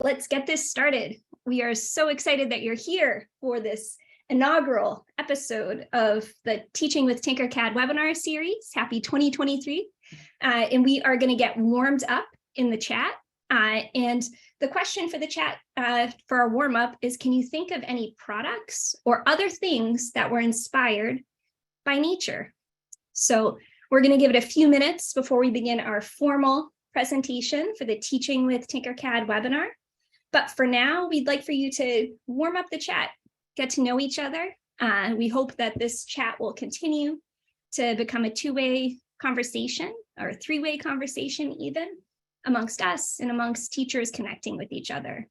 let's get this started. We are so excited that you're here for this inaugural episode of the Teaching with Tinkercad webinar series. Happy 2023. And we are going to get warmed up in the chat. And the question for the chat for our warm up is, can you think of any products or other things that were inspired by nature? So we're going to give it a few minutes before we begin our formal presentation for the Teaching with Tinkercad webinar. But for now, we'd like for you to warm up the chat, get to know each other. We hope that this chat will continue to become a two-way conversation or a three-way conversation even amongst us and amongst teachers connecting with each other.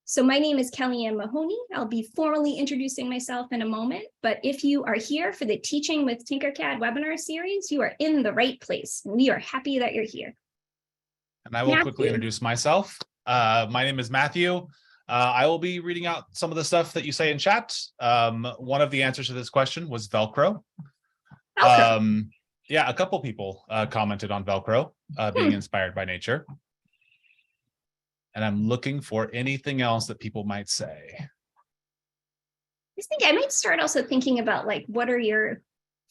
So my name is Kellyanne Mahoney. I'll be formally introducing myself in a moment, but if you are here for the Teaching with Tinkercad webinar series, you are in the right place. And we are happy that you're here. And I will quickly introduce myself. My name is Matthew. I will be reading out some of the stuff that you say in chat. One of the answers to this question was Velcro. Yeah, a couple people commented on Velcro being inspired by nature. And I'm looking for anything else that people might say. I think I might start also thinking about like, what are your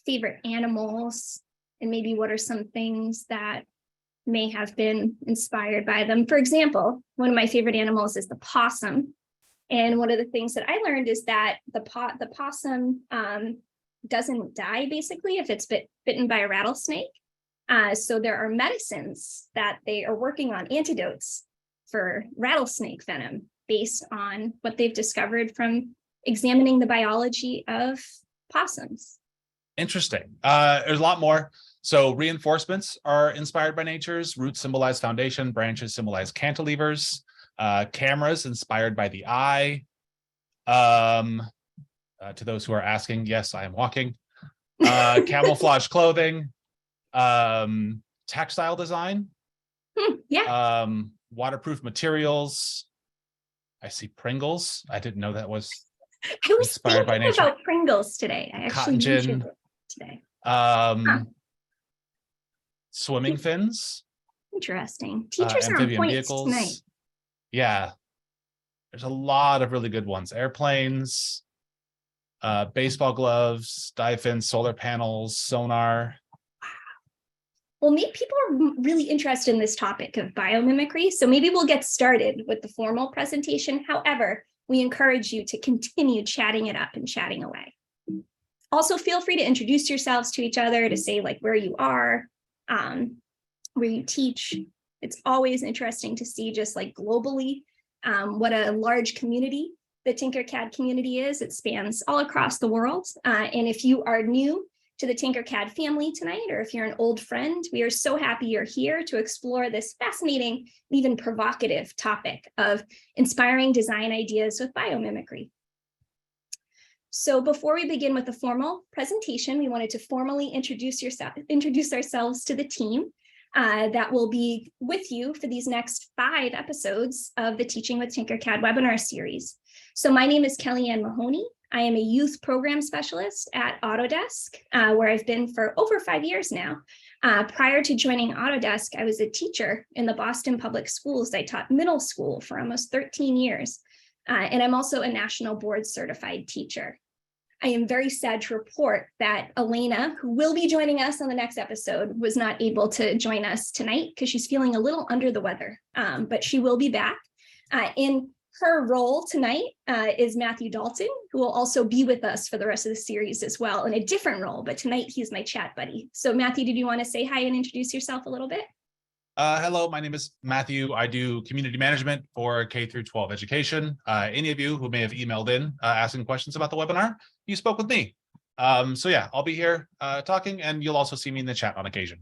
favorite animals? And maybe what are some things that may have been inspired by them? For example, one of my favorite animals is the possum. And one of the things that I learned is that the possum doesn't die basically if it's bitten by a rattlesnake. So there are medicines that they are working on, antidotes for rattlesnake venom based on what they've discovered from examining the biology of possums. Interesting. There's a lot more. So reinforcements are inspired by nature's. Roots symbolize foundation, branches symbolize cantilevers, cameras inspired by the eye. To those who are asking, yes, I am walking. Camouflage clothing, textile design. Yeah. Waterproof materials. I see Pringles. I didn't know that was I was inspired by nature. About Pringles today. I actually mentioned it today. Swimming fins. Interesting. Teachers are on point vehicles tonight. Yeah, there's a lot of really good ones. Airplanes, baseball gloves, dive fins, solar panels, sonar. Well, maybe people are really interested in this topic of biomimicry, so maybe we'll get started with the formal presentation. However, we encourage you to continue chatting it up and chatting away. Also, feel free to introduce yourselves to each other, to say like where you are, where you teach. It's always interesting to see just like globally what a large community the Tinkercad community is. It spans all across the world. And if you are new to the Tinkercad family tonight, or if you're an old friend, we are so happy you're here to explore this fascinating, even provocative topic of inspiring design ideas with biomimicry. So before we begin with the formal presentation, we wanted to formally introduce ourselves to the team that will be with you for these next 5 episodes of the Teaching with Tinkercad webinar series. So my name is Kellyanne Mahoney. I am a youth program specialist at Autodesk, where I've been for over 5 years now. Prior to joining Autodesk, I was a teacher in the Boston Public Schools. I taught middle school for almost 13 years. And I'm also a national board certified teacher. I am very sad to report that Elena, who will be joining us on the next episode, was not able to join us tonight because she's feeling a little under the weather, but she will be back. In her role tonight is Matthew Dalton, who will also be with us for the rest of the series as well in a different role, but tonight he's my chat buddy. So Matthew, did you want to say hi and introduce yourself a little bit? Hello, my name is Matthew. I do community management for K through 12 education. Any of you who may have emailed in asking questions about the webinar, you spoke with me. So yeah, I'll be here talking, and you'll also see me in the chat on occasion.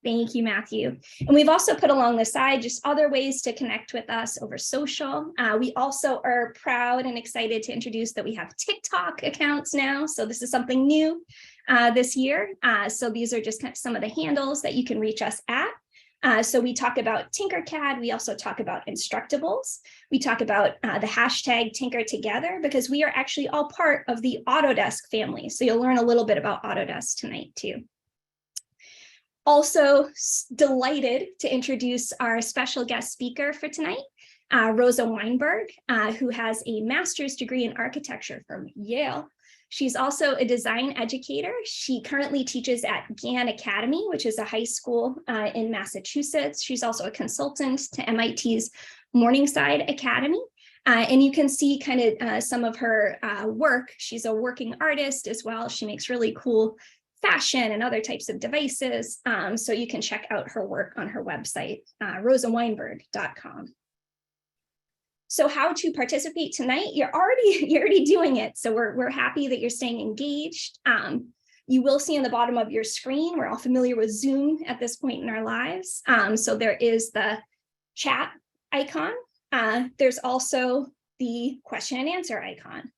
Thank you, Matthew. And we've also put along the side just other ways to connect with us over social. We also are proud and excited to introduce that we have TikTok accounts now. So this is something new this year. So these are just kind of some of the handles that you can reach us at. So we talk about Tinkercad. We also talk about Instructables. We talk about the hashtag Tinker Together, because we are actually all part of the Autodesk family. So you'll learn a little bit about Autodesk tonight too. Also delighted to introduce our special guest speaker for tonight, Rosa Weinberg, who has a master's degree in architecture from Yale. She's also a design educator. She currently teaches at Gann Academy, which is a high school in Massachusetts. She's also a consultant to MIT's Morningside Academy. And you can see kind of some of her work. She's a working artist as well. She makes really cool fashion and other types of devices. So you can check out her work on her website, rosaweinberg.com. So how to participate tonight? You're already doing it. So we're happy that you're staying engaged. You will see on the bottom of your screen, we're all familiar with Zoom at this point in our lives. So there is the chat icon. There's also the question and answer icon.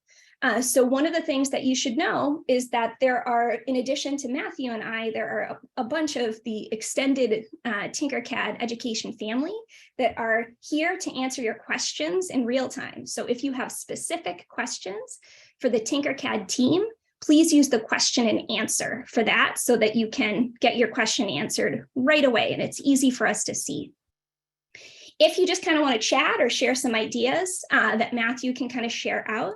So one of the things that you should know is that there are, in addition to Matthew and I, there are a bunch of the extended Tinkercad education family that are here to answer your questions in real time. So if you have specific questions for the Tinkercad team, please use the question and answer for that so that you can get your question answered right away and it's easy for us to see. If you just kind of want to chat or share some ideas that Matthew can kind of share out,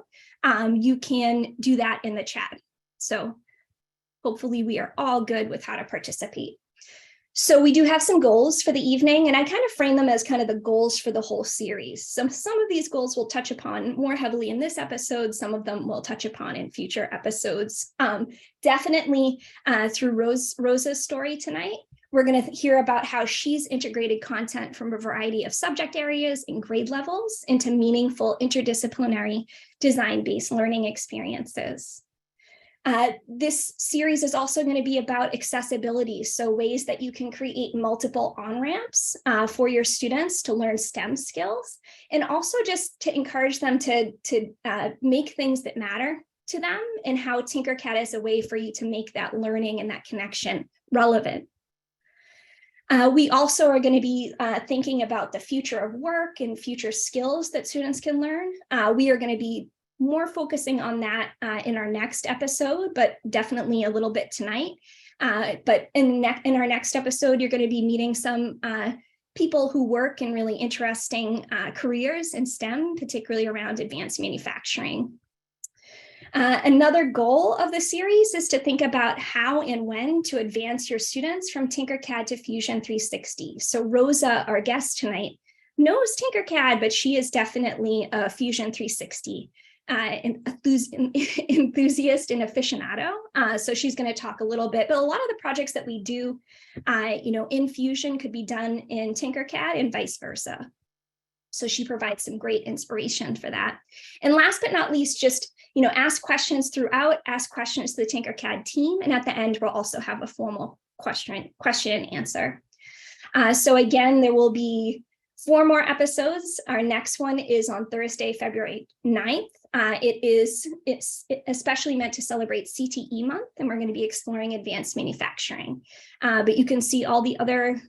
you can do that in the chat. So hopefully we are all good with how to participate. So we do have some goals for the evening, and I kind of frame them as kind of the goals for the whole series. Some of these goals we'll touch upon more heavily in this episode. Some of them we'll touch upon in future episodes. Definitely through Rosa's story tonight, we're going to hear about how she's integrated content from a variety of subject areas and grade levels into meaningful interdisciplinary design-based learning experiences. This series is also going to be about accessibility, so ways that you can create multiple on-ramps for your students to learn STEM skills, and also just to encourage them to make things that matter to them, and how Tinkercad is a way for you to make that learning and that connection relevant. We also are going to be thinking about the future of work and future skills that students can learn. We are going to be more focusing on that in our next episode, but definitely a little bit tonight. But in our next episode, you're going to be meeting some people who work in really interesting careers in STEM, particularly around advanced manufacturing. Another goal of the series is to think about how and when to advance your students from Tinkercad to Fusion 360. So Rosa, our guest tonight, knows Tinkercad, but she is definitely a Fusion 360 enthusiast and aficionado. So she's going to talk a little bit, but a lot of the projects that we do, in Fusion could be done in Tinkercad and vice versa. So she provides some great inspiration for that. And last but not least, just ask questions throughout, ask questions to the Tinkercad team. And at the end, we'll also have a formal question and answer. So again, there will be 4 more episodes. Our next one is on Thursday, February 9th. It's especially meant to celebrate CTE month, and we're going to be exploring advanced manufacturing. But you can see all the other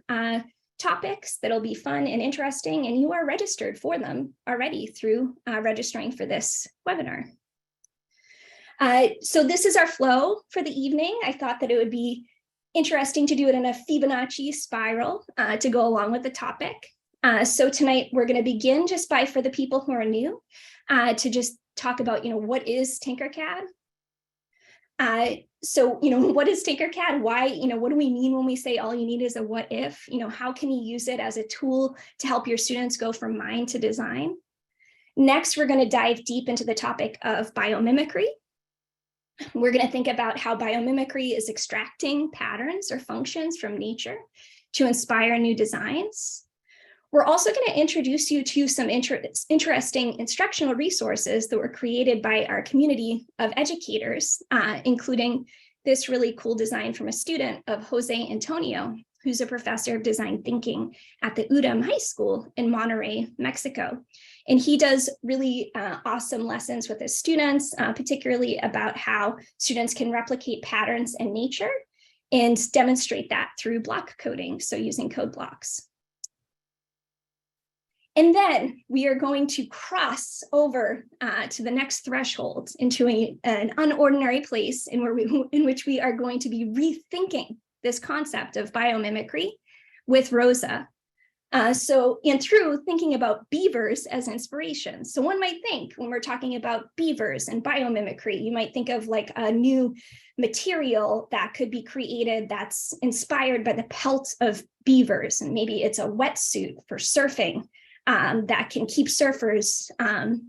topics that'll be fun and interesting, and you are registered for them already through registering for this webinar. So this is our flow for the evening. I thought that it would be interesting to do it in a Fibonacci spiral to go along with the topic. So tonight we're going to begin just by, for the people who are new, to just talk about, what is Tinkercad? So, what is Tinkercad? Why, what do we mean when we say all you need is a what if? How can you use it as a tool to help your students go from mind to design? Next, we're going to dive deep into the topic of biomimicry. We're going to think about how biomimicry is extracting patterns or functions from nature to inspire new designs. We're also going to introduce you to some interesting instructional resources that were created by our community of educators, including this really cool design from a student of Jose Antonio, who's a professor of design thinking at the UDEM High School in Monterrey, Mexico. And he does really awesome lessons with his students, particularly about how students can replicate patterns in nature and demonstrate that through block coding, so using code blocks. And then we are going to cross over to the next threshold into an unordinary place in which we are going to be rethinking this concept of biomimicry with Rosa. And through thinking about beavers as inspiration. So one might think when we're talking about beavers and biomimicry, you might think of like a new material that could be created that's inspired by the pelt of beavers. And maybe it's a wetsuit for surfing that can keep surfers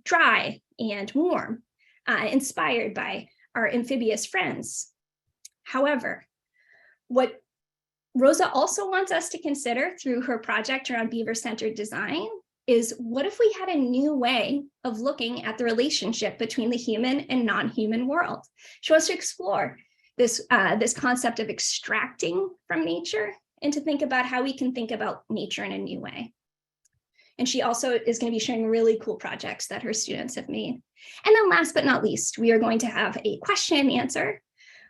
dry and warm, inspired by our amphibious friends. However, what Rosa also wants us to consider through her project around Beaver Centered Design is, what if we had a new way of looking at the relationship between the human and non-human world? She wants to explore this concept of extracting from nature and to think about how we can think about nature in a new way. And she also is going to be sharing really cool projects that her students have made. And then last but not least, we are going to have a question and answer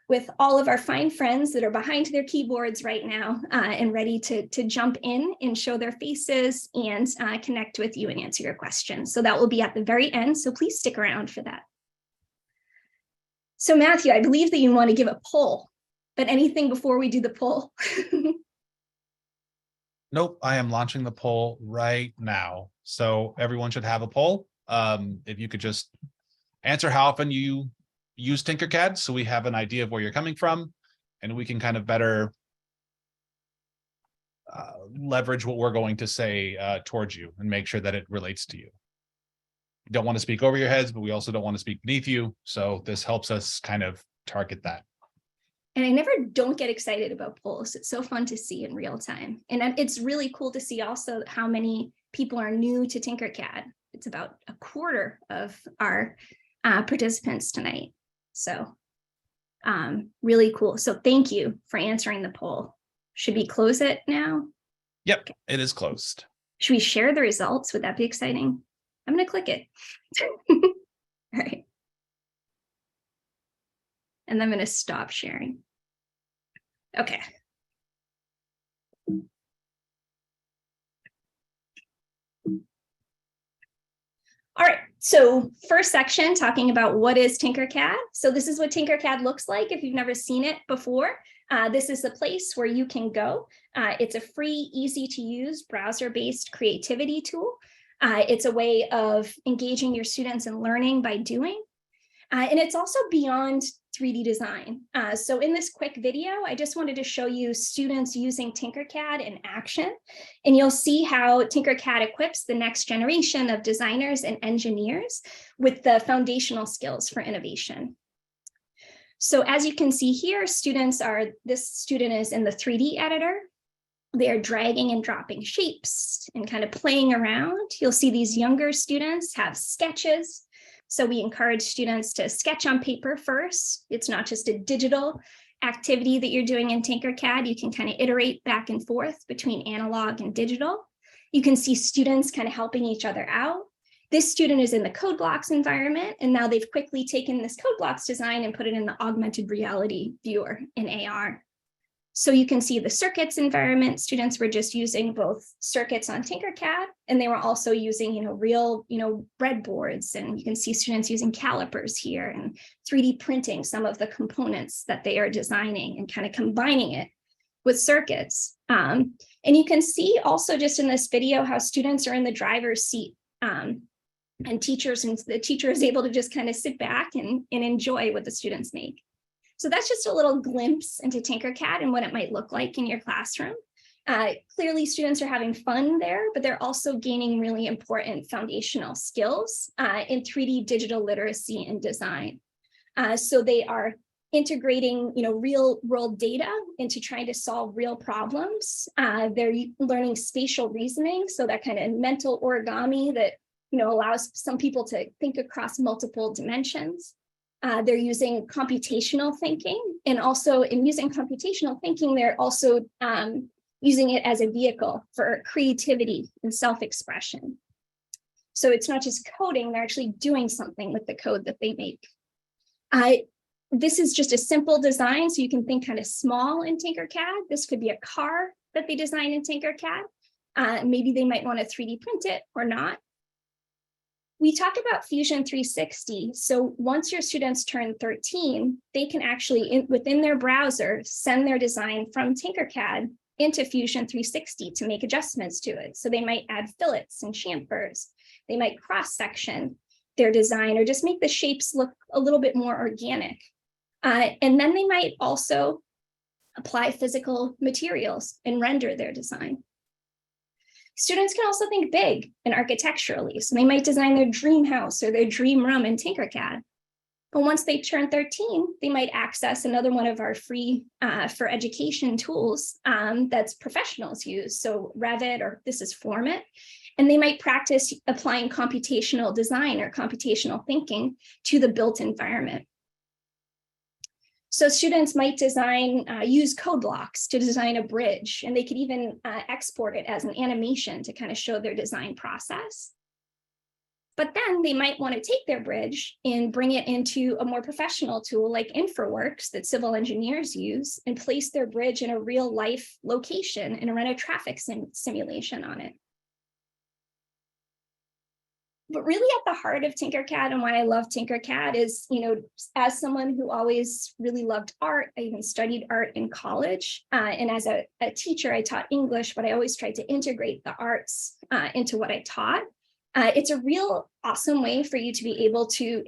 with all of our fine friends that are behind their keyboards right now and ready to jump in and show their faces and connect with you and answer your questions. So that will be at the very end, so please stick around for that. So Matthew, I believe that you want to give a poll, but anything before we do the poll? Nope, I am launching the poll right now. So everyone should have a poll. If you could just answer how often you use Tinkercad, so we have an idea of where you're coming from, and we can kind of better leverage what we're going to say towards you and make sure that it relates to you. We don't want to speak over your heads, but we also don't want to speak beneath you. So this helps us kind of target that. And I don't get excited about polls. It's so fun to see in real time. And it's really cool to see also how many people are new to Tinkercad. It's about a quarter of our participants tonight. So really cool. So thank you for answering the poll. Should we close it now? Yep, okay. It is closed. Should we share the results? Would that be exciting? I'm going to click it. All right. And I'm going to stop sharing. Okay. All right, so first section talking about what is Tinkercad. So this is what Tinkercad looks like if you've never seen it before. This is the place where you can go. It's a free, easy to use browser-based creativity tool. It's a way of engaging your students in learning by doing. And it's also beyond 3D design. So in this quick video, I just wanted to show you students using Tinkercad in action. And you'll see how Tinkercad equips the next generation of designers and engineers with the foundational skills for innovation. So as you can see here, this student is in the 3D editor. They're dragging and dropping shapes and kind of playing around. You'll see these younger students have sketches. So we encourage students to sketch on paper first. It's not just a digital activity that you're doing in Tinkercad. You can kind of iterate back and forth between analog and digital. You can see students kind of helping each other out. This student is in the code blocks environment, and now they've quickly taken this code blocks design and put it in the augmented reality viewer in AR. So you can see the circuits environment. Students were just using both circuits on Tinkercad, and they were also using, real, breadboards. And you can see students using calipers here and 3D printing some of the components that they are designing and kind of combining it with circuits. And you can see also just in this video how students are in the driver's seat and the teacher is able to just kind of sit back and enjoy what the students make. So that's just a little glimpse into Tinkercad and what it might look like in your classroom. Clearly, students are having fun there, but they're also gaining really important foundational skills in 3D digital literacy and design. So they are integrating, real world data into trying to solve real problems. They're learning spatial reasoning, so that kind of mental origami that allows some people to think across multiple dimensions. They're using computational thinking, and also in using computational thinking, they're also using it as a vehicle for creativity and self-expression. So it's not just coding, they're actually doing something with the code that they make. This is just a simple design, so you can think kind of small in Tinkercad. This could be a car that they design in Tinkercad. Maybe they might want to 3D print it or not. We talk about Fusion 360. So once your students turn 13, they can actually, within their browser, send their design from Tinkercad into Fusion 360 to make adjustments to it. So they might add fillets and chamfers. They might cross-section their design or just make the shapes look a little bit more organic. And then they might also apply physical materials and render their design. Students can also think big and architecturally. So they might design their dream house or their dream room in Tinkercad. But once they turn 13, they might access another one of our free for education tools that's professionals use. So Revit, or this is Formit. And they might practice applying computational design or computational thinking to the built environment. So students might use code blocks to design a bridge, and they could even export it as an animation to kind of show their design process. But then they might want to take their bridge and bring it into a more professional tool like InfraWorks that civil engineers use and place their bridge in a real life location and run a traffic simulation on it. But really at the heart of Tinkercad and why I love Tinkercad is, as someone who always really loved art, I even studied art in college. And as a teacher, I taught English, but I always tried to integrate the arts into what I taught. It's a real awesome way for you to be able to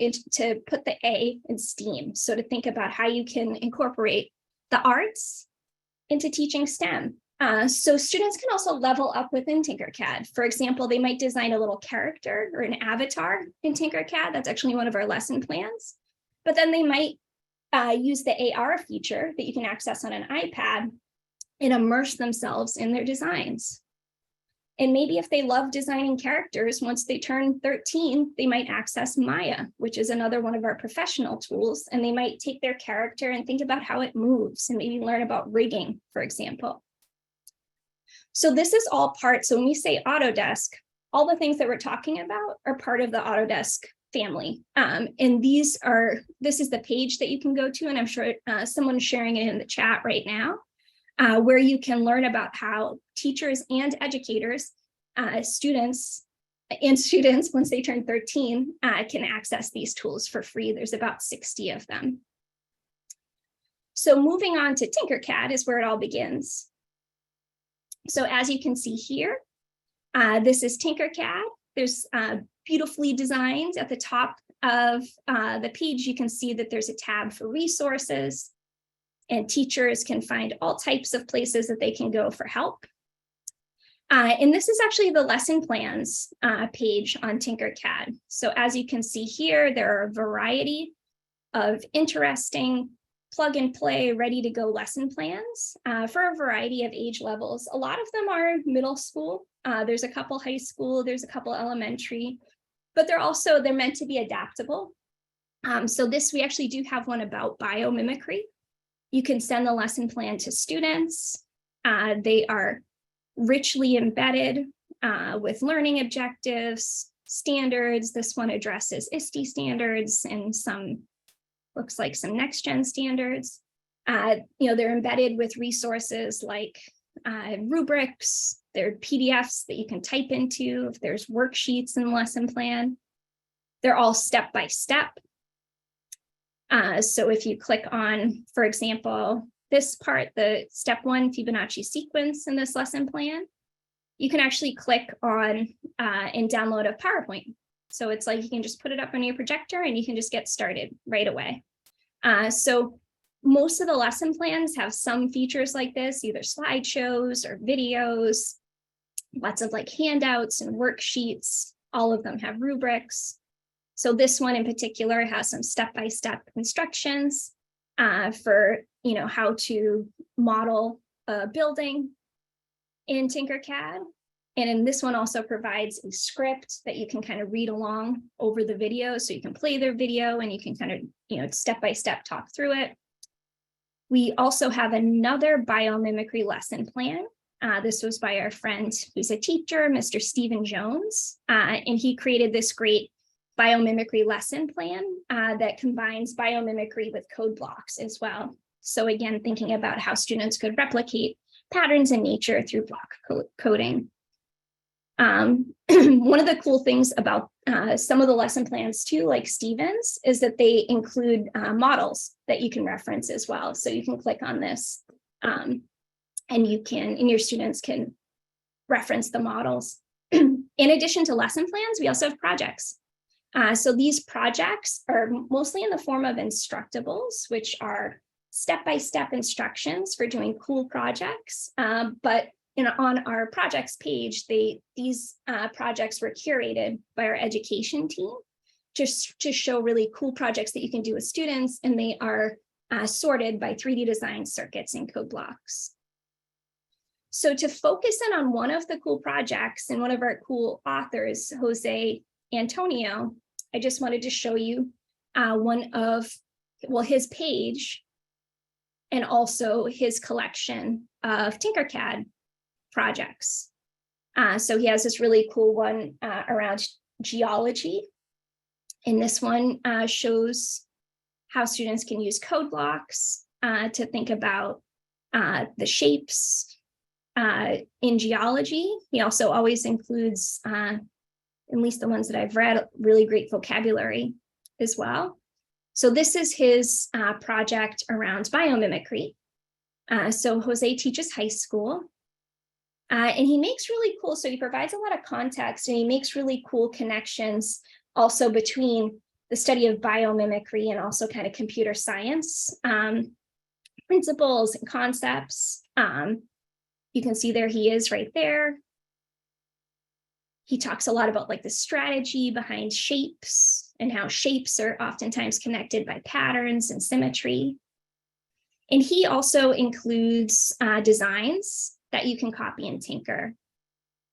put the A in STEAM. So to think about how you can incorporate the arts into teaching STEM. So students can also level up within Tinkercad. For example, they might design a little character or an avatar in Tinkercad. That's actually one of our lesson plans. But then they might use the AR feature that you can access on an iPad and immerse themselves in their designs. And maybe if they love designing characters, once they turn 13, they might access Maya, which is another one of our professional tools. And they might take their character and think about how it moves and maybe learn about rigging, for example. So this is all part, so when we say Autodesk, all the things that we're talking about are part of the Autodesk family. And this is the page that you can go to, and I'm sure someone's sharing it in the chat right now, where you can learn about how teachers and educators, students, once they turn 13, can access these tools for free. There's about 60 of them. So moving on to Tinkercad is where it all begins. So as you can see here, this is Tinkercad. There's beautifully designed at the top of the page. You can see that there's a tab for resources, and teachers can find all types of places that they can go for help. And this is actually the lesson plans page on Tinkercad. So as you can see here, there are a variety of interesting plug and play, ready to go lesson plans for a variety of age levels. A lot of them are middle school. There's a couple high school, there's a couple elementary, but they're meant to be adaptable. So we actually do have one about biomimicry. You can send the lesson plan to students. They are richly embedded with learning objectives, standards. This one addresses ISTE standards and looks like some next gen standards. They're embedded with resources like rubrics, there are PDFs that you can type into if there's worksheets in the lesson plan. They're all step-by-step. So if you click on, for example, this part, the step 1 Fibonacci sequence in this lesson plan, you can actually click on and download a PowerPoint. So it's like you can just put it up on your projector and you can just get started right away. So most of the lesson plans have some features like this, either slideshows or videos, lots of like handouts and worksheets. All of them have rubrics. So this one in particular has some step-by-step instructions for how to model a building in Tinkercad. And in this one also provides a script that you can kind of read along over the video. So you can play their video and you can kind of, step-by-step talk through it. We also have another biomimicry lesson plan. This was by our friend who's a teacher, Mr. Stephen Jones. And he created this great biomimicry lesson plan that combines biomimicry with code blocks as well. So again, thinking about how students could replicate patterns in nature through block coding. One of the cool things about some of the lesson plans too, like Stevens, is that they include models that you can reference as well. So you can click on this and your students can reference the models. In addition to lesson plans, we also have projects. So these projects are mostly in the form of instructables, which are step-by-step instructions for doing cool projects. But on our projects page, these projects were curated by our education team just to show really cool projects that you can do with students, and they are sorted by 3D design circuits and code blocks. So to focus in on one of the cool projects and one of our cool authors, Jose Antonio, I just wanted to show you his page and also his collection of Tinkercad projects. So he has this really cool one around geology. And this one shows how students can use code blocks to think about the shapes in geology. He also always includes, at least the ones that I've read, really great vocabulary as well. So this is his project around biomimicry. So Jose teaches high school. And he makes really cool, so he provides a lot of context and he makes really cool connections also between the study of biomimicry and also kind of computer science principles and concepts. You can see there he is right there. He talks a lot about like the strategy behind shapes and how shapes are oftentimes connected by patterns and symmetry. And he also includes designs that you can copy and tinker.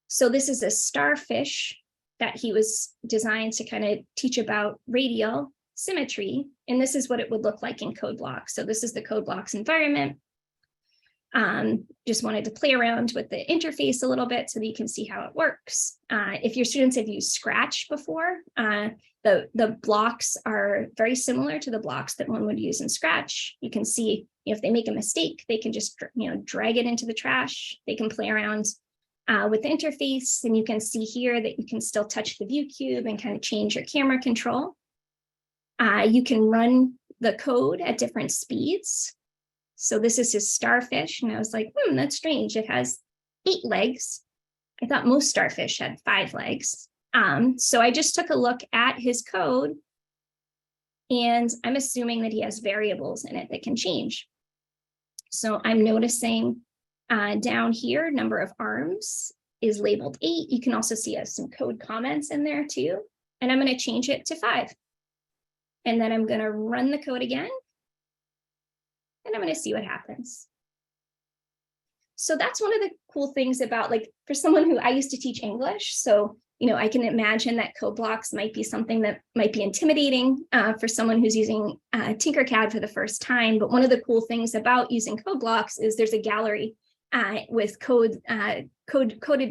So this is a starfish that he was designed to kind of teach about radial symmetry. And this is what it would look like in code blocks. So this is the code blocks environment. Just wanted to play around with the interface a little bit so that you can see how it works. If your students have used Scratch before, the blocks are very similar to the blocks that one would use in Scratch. You can see if they make a mistake, they can just drag it into the trash. They can play around with the interface, and you can see here that you can still touch the view cube and kind of change your camera control. You can run the code at different speeds. So this is his starfish, and I was like, that's strange. It has 8 legs. I thought most starfish had 5 legs. So I just took a look at his code, and I'm assuming that he has variables in it that can change. So I'm noticing down here, number of arms is labeled 8. You can also see some code comments in there too. And I'm going to change it to 5. And then I'm going to run the code again. And I'm going to see what happens. So that's one of the cool things about, like, for someone who I used to teach English. So, I can imagine that code blocks might be something that might be intimidating for someone who's using Tinkercad for the first time. But one of the cool things about using code blocks is there's a gallery with coded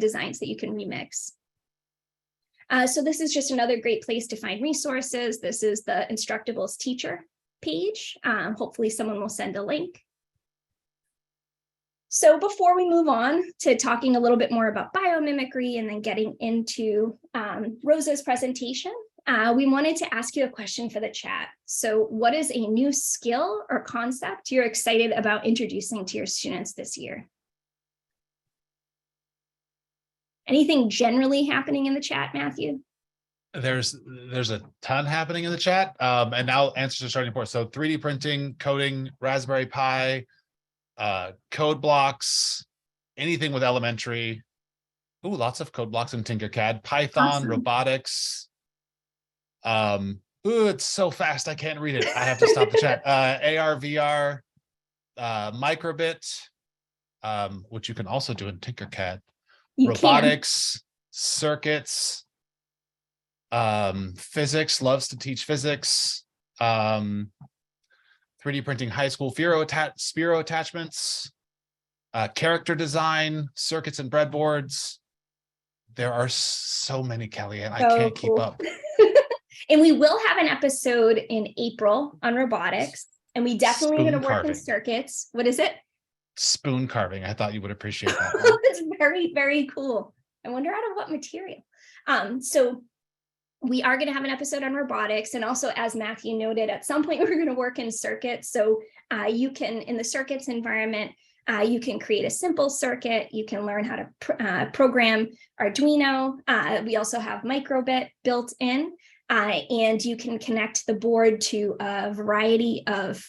designs that you can remix. So this is just another great place to find resources. This is the Instructables teacher page. Hopefully someone will send a link. So before we move on to talking a little bit more about biomimicry and then getting into Rosa's presentation, we wanted to ask you a question for the chat. So what is a new skill or concept you're excited about introducing to your students this year? Anything generally happening in the chat, Matthew? There's a ton happening in the chat. And now answers are starting to pour. So 3D printing, coding, Raspberry Pi, code blocks, anything with elementary. Ooh, lots of code blocks in Tinkercad, Python, awesome. Robotics. Ooh, it's so fast I can't read it. I have to stop the chat. AR, VR, microbit, which you can also do in Tinkercad. Robotics, circuits, physics, loves to teach physics. 3D printing high school, Spiro attachments, character design, circuits and breadboards. There are so many, Kelly, and I can't keep up. And we will have an episode in April on robotics, and we definitely are going to work in circuits. What is it? Spoon carving. I thought you would appreciate that. It's very, very cool. I wonder out of what material. So we are going to have an episode on robotics. And also, as Matthew noted, at some point, we're going to work in circuits. So you can, in the circuits environment, you can create a simple circuit. You can learn how to program Arduino. We also have microbit built in, and you can connect the board to a variety of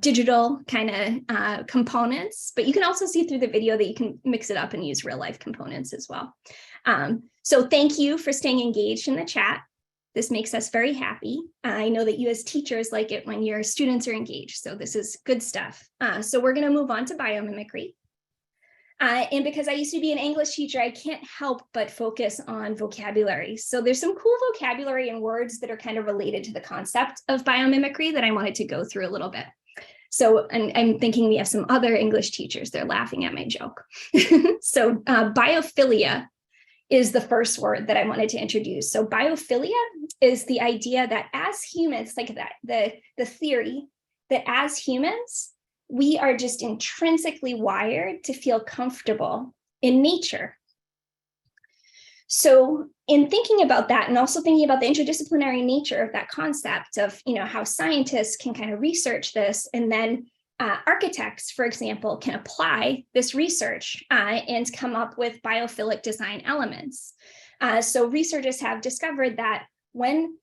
digital kind of components. But you can also see through the video that you can mix it up and use real life components as well. So thank you for staying engaged in the chat. This makes us very happy. I know that you as teachers like it when your students are engaged. So this is good stuff. So we're going to move on to biomimicry. And because I used to be an English teacher, I can't help but focus on vocabulary. So there's some cool vocabulary and words that are kind of related to the concept of biomimicry that I wanted to go through a little bit. So I'm thinking we have some other English teachers. They're laughing at my joke. So biophilia is the first word that I wanted to introduce. So biophilia is the idea that as humans, like that, the theory that as humans, we are just intrinsically wired to feel comfortable in nature. So in thinking about that, and also thinking about the interdisciplinary nature of that concept of, how scientists can kind of research this, and then architects, for example, can apply this research and come up with biophilic design elements. So researchers have discovered that when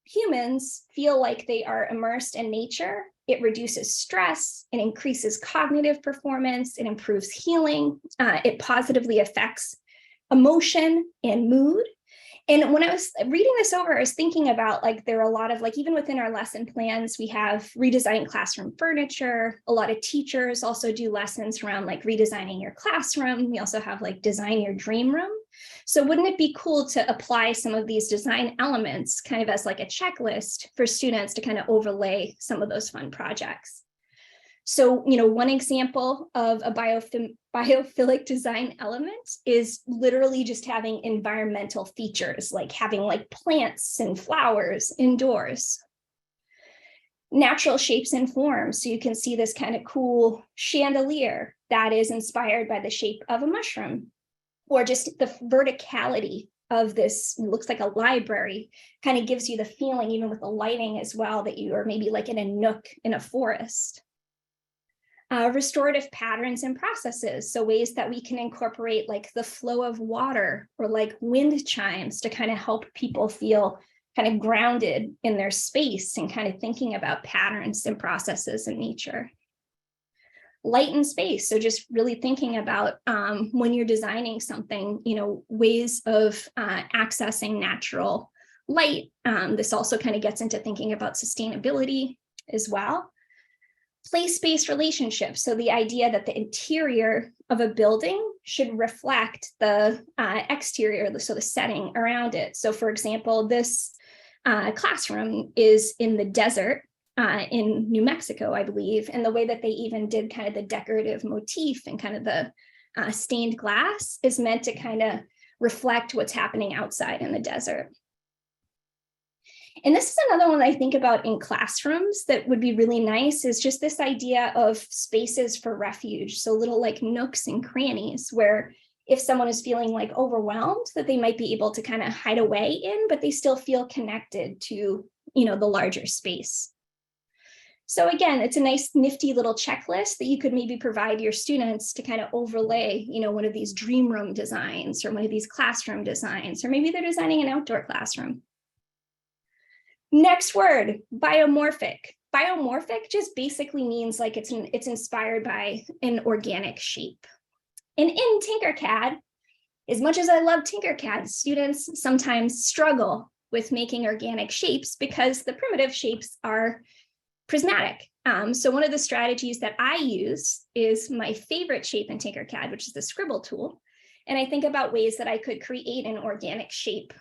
humans feel like they are immersed in nature, it reduces stress, it increases cognitive performance, it improves healing, it positively affects emotion and mood. And when I was reading this over, I was thinking about there are a lot of even within our lesson plans, we have redesigned classroom furniture. A lot of teachers also do lessons around redesigning your classroom. We also have design your dream room. So wouldn't it be cool to apply some of these design elements kind of as a checklist for students to kind of overlay some of those fun projects? So, one example of a biophilic design element is literally just having environmental features, like having plants and flowers indoors. Natural shapes and forms. So you can see this kind of cool chandelier that is inspired by the shape of a mushroom, or just the verticality of this. Looks like a library, kind of gives you the feeling, even with the lighting as well, that you are maybe in a nook in a forest. Restorative patterns and processes. So ways that we can incorporate the flow of water or wind chimes to kind of help people feel kind of grounded in their space and kind of thinking about patterns and processes in nature. Light and space. So just really thinking about when you're designing something, ways of accessing natural light. This also kind of gets into thinking about sustainability as well. Place-based relationships. So the idea that the interior of a building should reflect the exterior, so the setting around it. So for example, this classroom is in the desert in New Mexico, I believe, and the way that they even did kind of the decorative motif and kind of the stained glass is meant to kind of reflect what's happening outside in the desert. And this is another one I think about in classrooms that would be really nice, is just this idea of spaces for refuge. So little nooks and crannies where if someone is feeling overwhelmed, that they might be able to kind of hide away in, but they still feel connected to, the larger space. So again, it's a nice nifty little checklist that you could maybe provide your students to kind of overlay, one of these dream room designs or one of these classroom designs, or maybe they're designing an outdoor classroom. Next word, biomorphic. Biomorphic just basically means it's inspired by an organic shape. And in Tinkercad, as much as I love Tinkercad, students sometimes struggle with making organic shapes because the primitive shapes are prismatic. So one of the strategies that I use is my favorite shape in Tinkercad, which is the scribble tool. And I think about ways that I could create an organic shape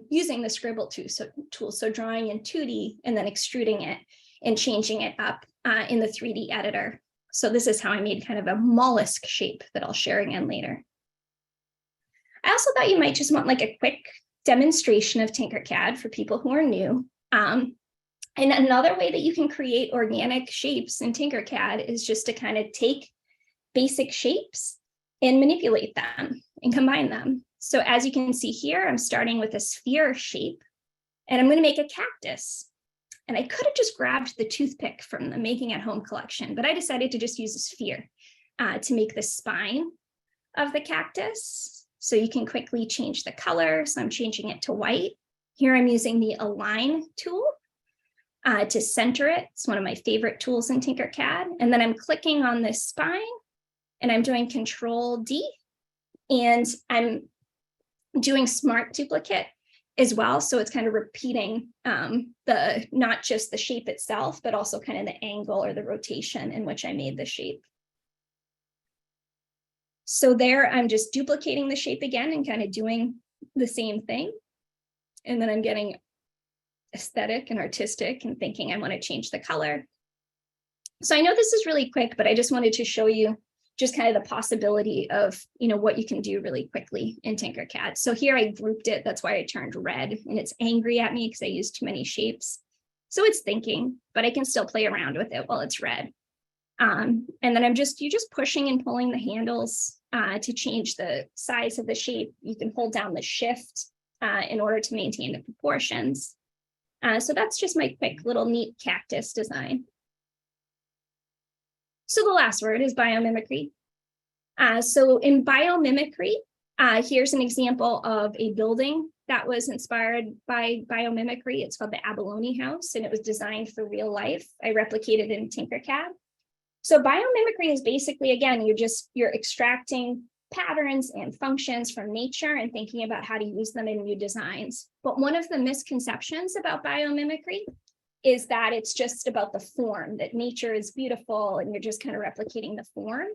using the scribble tool. So drawing in 2D and then extruding it and changing it up in the 3D editor. So this is how I made kind of a mollusk shape that I'll share again later. I also thought you might just want a quick demonstration of Tinkercad for people who are new. And another way that you can create organic shapes in Tinkercad is just to kind of take basic shapes and manipulate them. and combine them. So as you can see here, I'm starting with a sphere shape, and I'm going to make a cactus. And I could have just grabbed the toothpick from the Making at Home collection, but I decided to just use a sphere to make the spine of the cactus. So you can quickly change the color. So I'm changing it to white. Here I'm using the Align tool to center it. It's one of my favorite tools in Tinkercad. And then I'm clicking on this spine and I'm doing Control D, and I'm doing Smart Duplicate as well. So it's kind of repeating not just the shape itself, but also kind of the angle or the rotation in which I made the shape. So there I'm just duplicating the shape again and kind of doing the same thing. And then I'm getting aesthetic and artistic and thinking I want to change the color. So I know this is really quick, but I just wanted to show you just kind of the possibility of, what you can do really quickly in Tinkercad. So here I grouped it. That's why I turned red, and it's angry at me because I used too many shapes. So it's thinking, but I can still play around with it while it's red. And then you're just pushing and pulling the handles to change the size of the shape. You can hold down the shift in order to maintain the proportions. So that's just my quick little neat cactus design. So the last word is biomimicry. So in biomimicry, here's an example of a building that was inspired by biomimicry. It's called the Abalone House, and it was designed for real life. I replicated it in Tinkercad. So biomimicry is basically, again, you're extracting patterns and functions from nature and thinking about how to use them in new designs. But one of the misconceptions about biomimicry is that it's just about the form, that nature is beautiful and you're just kind of replicating the form.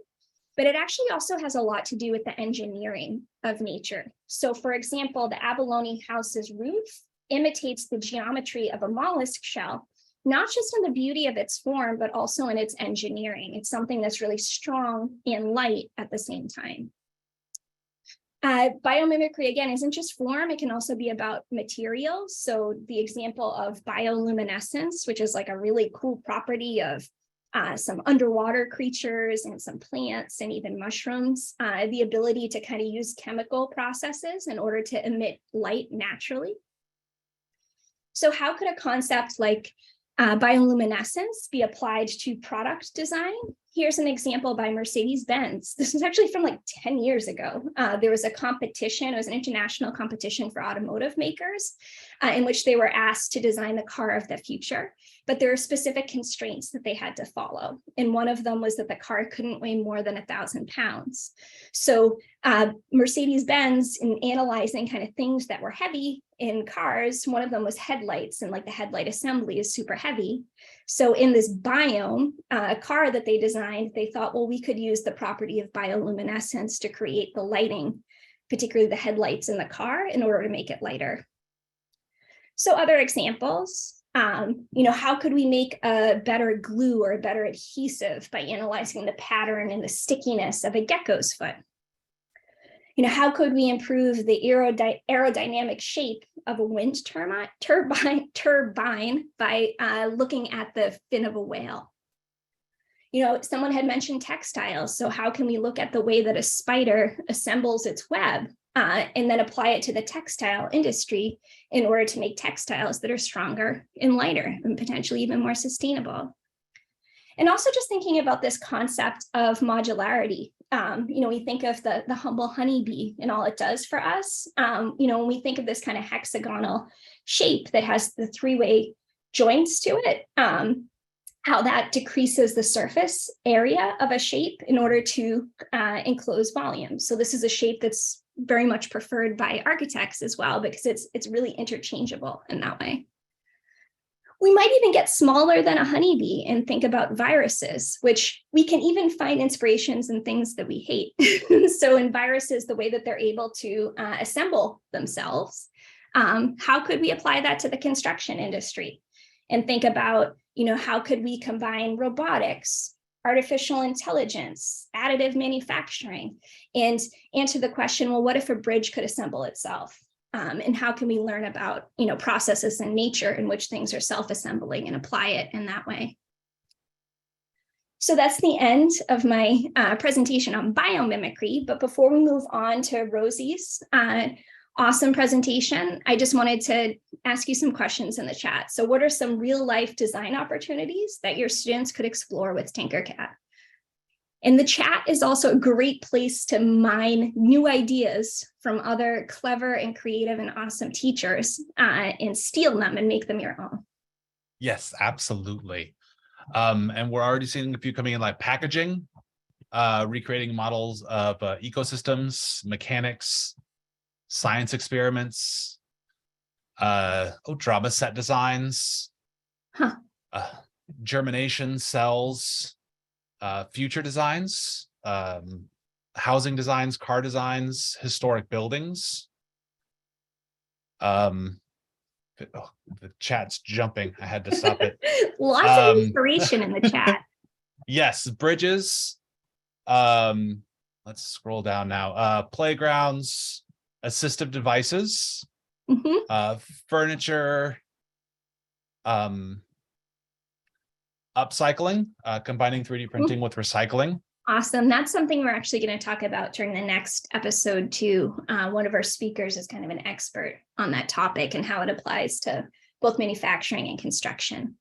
But it actually also has a lot to do with the engineering of nature. So for example, the Abalone House's roof imitates the geometry of a mollusk shell, not just in the beauty of its form, but also in its engineering. It's something that's really strong and light at the same time. Biomimicry, again, isn't just form. It can also be about materials. So the example of bioluminescence, which is like a really cool property of some underwater creatures and some plants and even mushrooms, the ability to kind of use chemical processes in order to emit light naturally. So how could a concept like bioluminescence be applied to product design? Here's an example by Mercedes-Benz. This was actually from like 10 years ago. There was a competition, it was an international competition for automotive makers in which they were asked to design the car of the future, but there are specific constraints that they had to follow. And one of them was that the car couldn't weigh more than 1,000 pounds. So Mercedes-Benz, in analyzing kind of things that were heavy in cars, one of them was headlights, and like the headlight assembly is super heavy. So in this biome car that they designed, they thought, well, we could use the property of bioluminescence to create the lighting, particularly the headlights in the car, in order to make it lighter. So other examples, how could we make a better glue or a better adhesive by analyzing the pattern and the stickiness of a gecko's foot? How could we improve the aerodynamic shape of a wind turbine by looking at the fin of a whale? Someone had mentioned textiles. So how can we look at the way that a spider assembles its web and then apply it to the textile industry in order to make textiles that are stronger and lighter and potentially even more sustainable? And also just thinking about this concept of modularity. We think of the humble honeybee and all it does for us. When we think of this kind of hexagonal shape that has the three-way joints to it, how that decreases the surface area of a shape in order to enclose volume. So this is a shape that's very much preferred by architects as well, because it's really interchangeable in that way. We might even get smaller than a honeybee and think about viruses, which we can even find inspirations in things that we hate. So in viruses, the way that they're able to assemble themselves, how could we apply that to the construction industry? And think about, how could we combine robotics, artificial intelligence, additive manufacturing, and answer the question, well, what if a bridge could assemble itself? And how can we learn about, processes in nature in which things are self-assembling and apply it in that way? So that's the end of my presentation on biomimicry. But before we move on to Rosie's awesome presentation, I just wanted to ask you some questions in the chat. So what are some real life design opportunities that your students could explore with Tinkercad? And the chat is also a great place to mine new ideas from other clever and creative and awesome teachers and steal them and make them your own. Yes, absolutely. And we're already seeing a few coming in, like packaging, recreating models of ecosystems, mechanics, science experiments, drama set designs, germination cells, future designs, housing designs, car designs, historic buildings. The chat's jumping. I had to stop it. Lots of inspiration in the chat. Yes, bridges. Let's scroll down now. Playgrounds, assistive devices, furniture, upcycling, combining 3D printing with recycling. Awesome. That's something we're actually going to talk about during the next episode too. One of our speakers is kind of an expert on that topic and how it applies to both manufacturing and construction.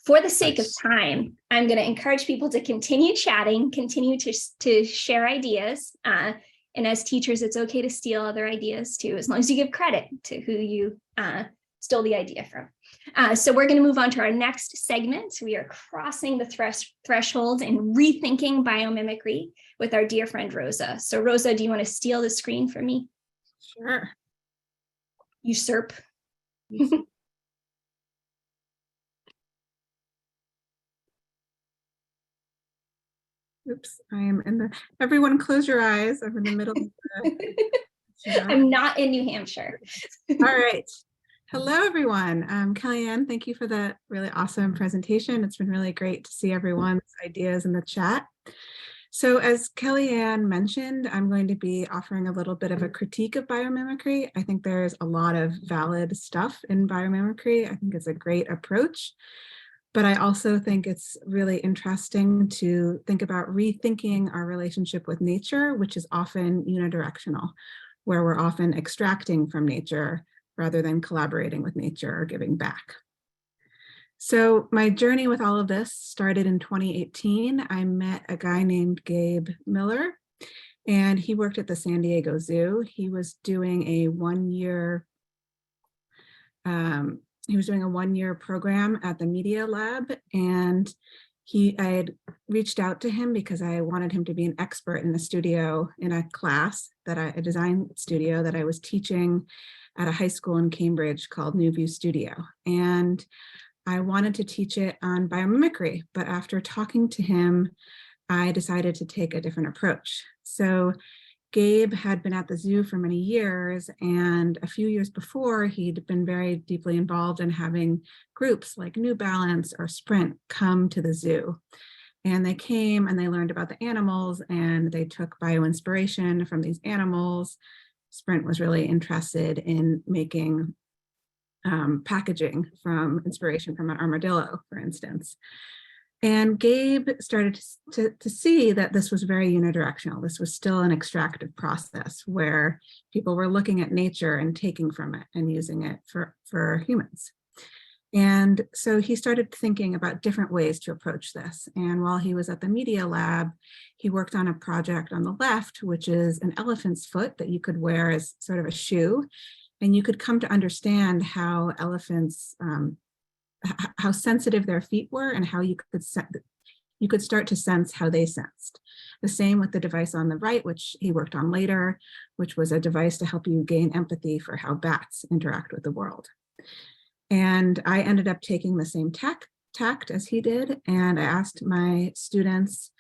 For the sake of time, I'm going to encourage people to continue chatting, continue to share ideas. And as teachers, it's okay to steal other ideas too, as long as you give credit to who you stole the idea from. So we're going to move on to our next segment. We are crossing the threshold and rethinking biomimicry with our dear friend Rosa. So Rosa, do you want to steal the screen for me? Sure. Usurp. Oops, I am in the, everyone close your eyes. I'm in the middle of the I'm not in New Hampshire. All right. Hello, everyone. Kellyanne, thank you for that really awesome presentation. It's been really great to see everyone's ideas in the chat. So as Kellyanne mentioned, I'm going to be offering a little bit of a critique of biomimicry. I think there's a lot of valid stuff in biomimicry. I think it's a great approach. But I also think it's really interesting to think about rethinking our relationship with nature, which is often unidirectional, where we're often extracting from nature rather than collaborating with nature or giving back. So my journey with all of this started in 2018. I met a guy named Gabe Miller, and he worked at the San Diego Zoo. He was doing a one-year program at the Media Lab, and I had reached out to him because I wanted him to be an expert in a studio, in a class a design studio that I was teaching at a high school in Cambridge called New View Studio. And I wanted to teach it on biomimicry, but after talking to him, I decided to take a different approach. So Gabe had been at the zoo for many years, and a few years before, he'd been very deeply involved in having groups like New Balance or Sprint come to the zoo. And they came and they learned about the animals, and they took bio-inspiration from these animals. Sprint was really interested in making packaging from inspiration from an armadillo, for instance. And Gabe started to see that this was very unidirectional. This was still an extractive process where people were looking at nature and taking from it and using it for humans. And so he started thinking about different ways to approach this. And while he was at the Media Lab, he worked on a project on the left, which is an elephant's foot that you could wear as sort of a shoe. And you could come to understand how elephants, how sensitive their feet were and how you could start to sense how they sensed. The same with the device on the right, which he worked on later, which was a device to help you gain empathy for how bats interact with the world. And I ended up taking the same tact as he did, and I asked my students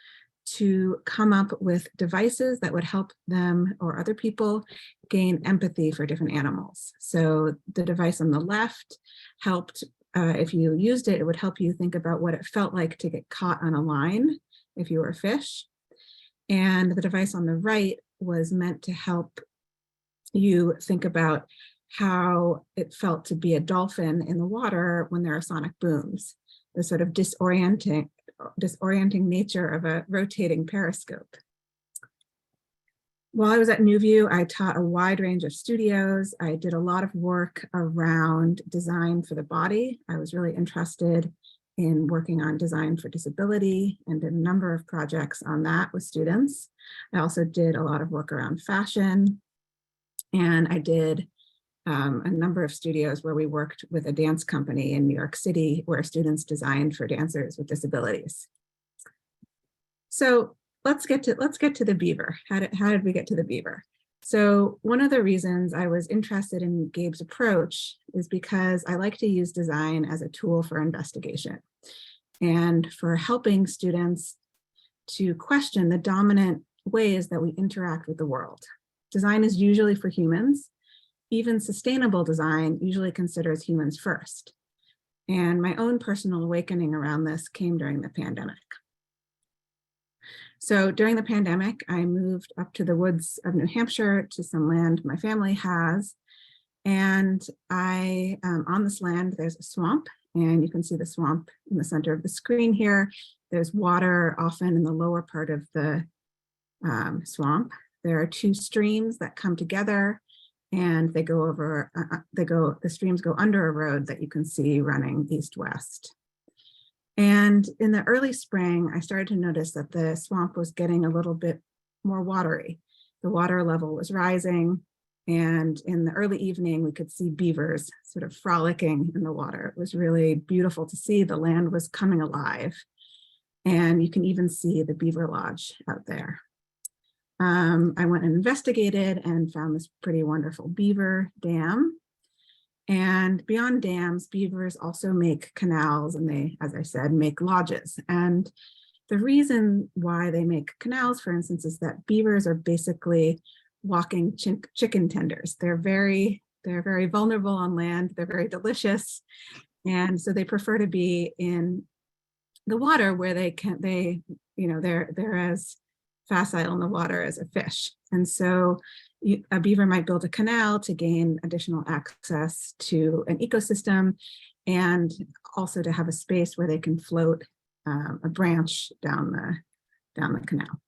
to come up with devices that would help them or other people gain empathy for different animals. So the device on the left helped, if you used it, it would help you think about what it felt like to get caught on a line if you were a fish. And the device on the right was meant to help you think about how it felt to be a dolphin in the water when there are sonic booms. The sort of disorienting disorienting nature of a rotating periscope. While I was at NewView, I taught a wide range of studios. I did a lot of work around design for the body. I was really interested in working on design for disability and did a number of projects on that with students. I also did a lot of work around fashion, and I did a number of studios where we worked with a dance company in New York City where students designed for dancers with disabilities. So let's get to the Beaver. How did we get to the Beaver? So one of the reasons I was interested in Gabe's approach is because I like to use design as a tool for investigation and for helping students to question the dominant ways that we interact with the world. Design is usually for humans. Even sustainable design usually considers humans first. And my own personal awakening around this came during the pandemic. So during the pandemic, I moved up to the woods of New Hampshire to some land my family has. And on this land, there's a swamp, and you can see the swamp in the center of the screen here. There's water often in the lower part of the swamp. There are two streams that come together, and they go over, the streams go under a road that you can see running east-west. And in the early spring, I started to notice that the swamp was getting a little bit more watery. The water level was rising, and in the early evening, we could see beavers sort of frolicking in the water. It was really beautiful to see. The land was coming alive, and you can even see the beaver lodge out there. I went and investigated and found this pretty wonderful beaver dam. And beyond dams, beavers also make canals, and they, as I said, make lodges. And the reason why they make canals, for instance, is that beavers are basically walking chicken tenders. They're very vulnerable on land. They're very delicious. And so they prefer to be in the water where they're as facile in the water as a fish. And so a beaver might build a canal to gain additional access to an ecosystem, and also to have a space where they can float a branch down the canal.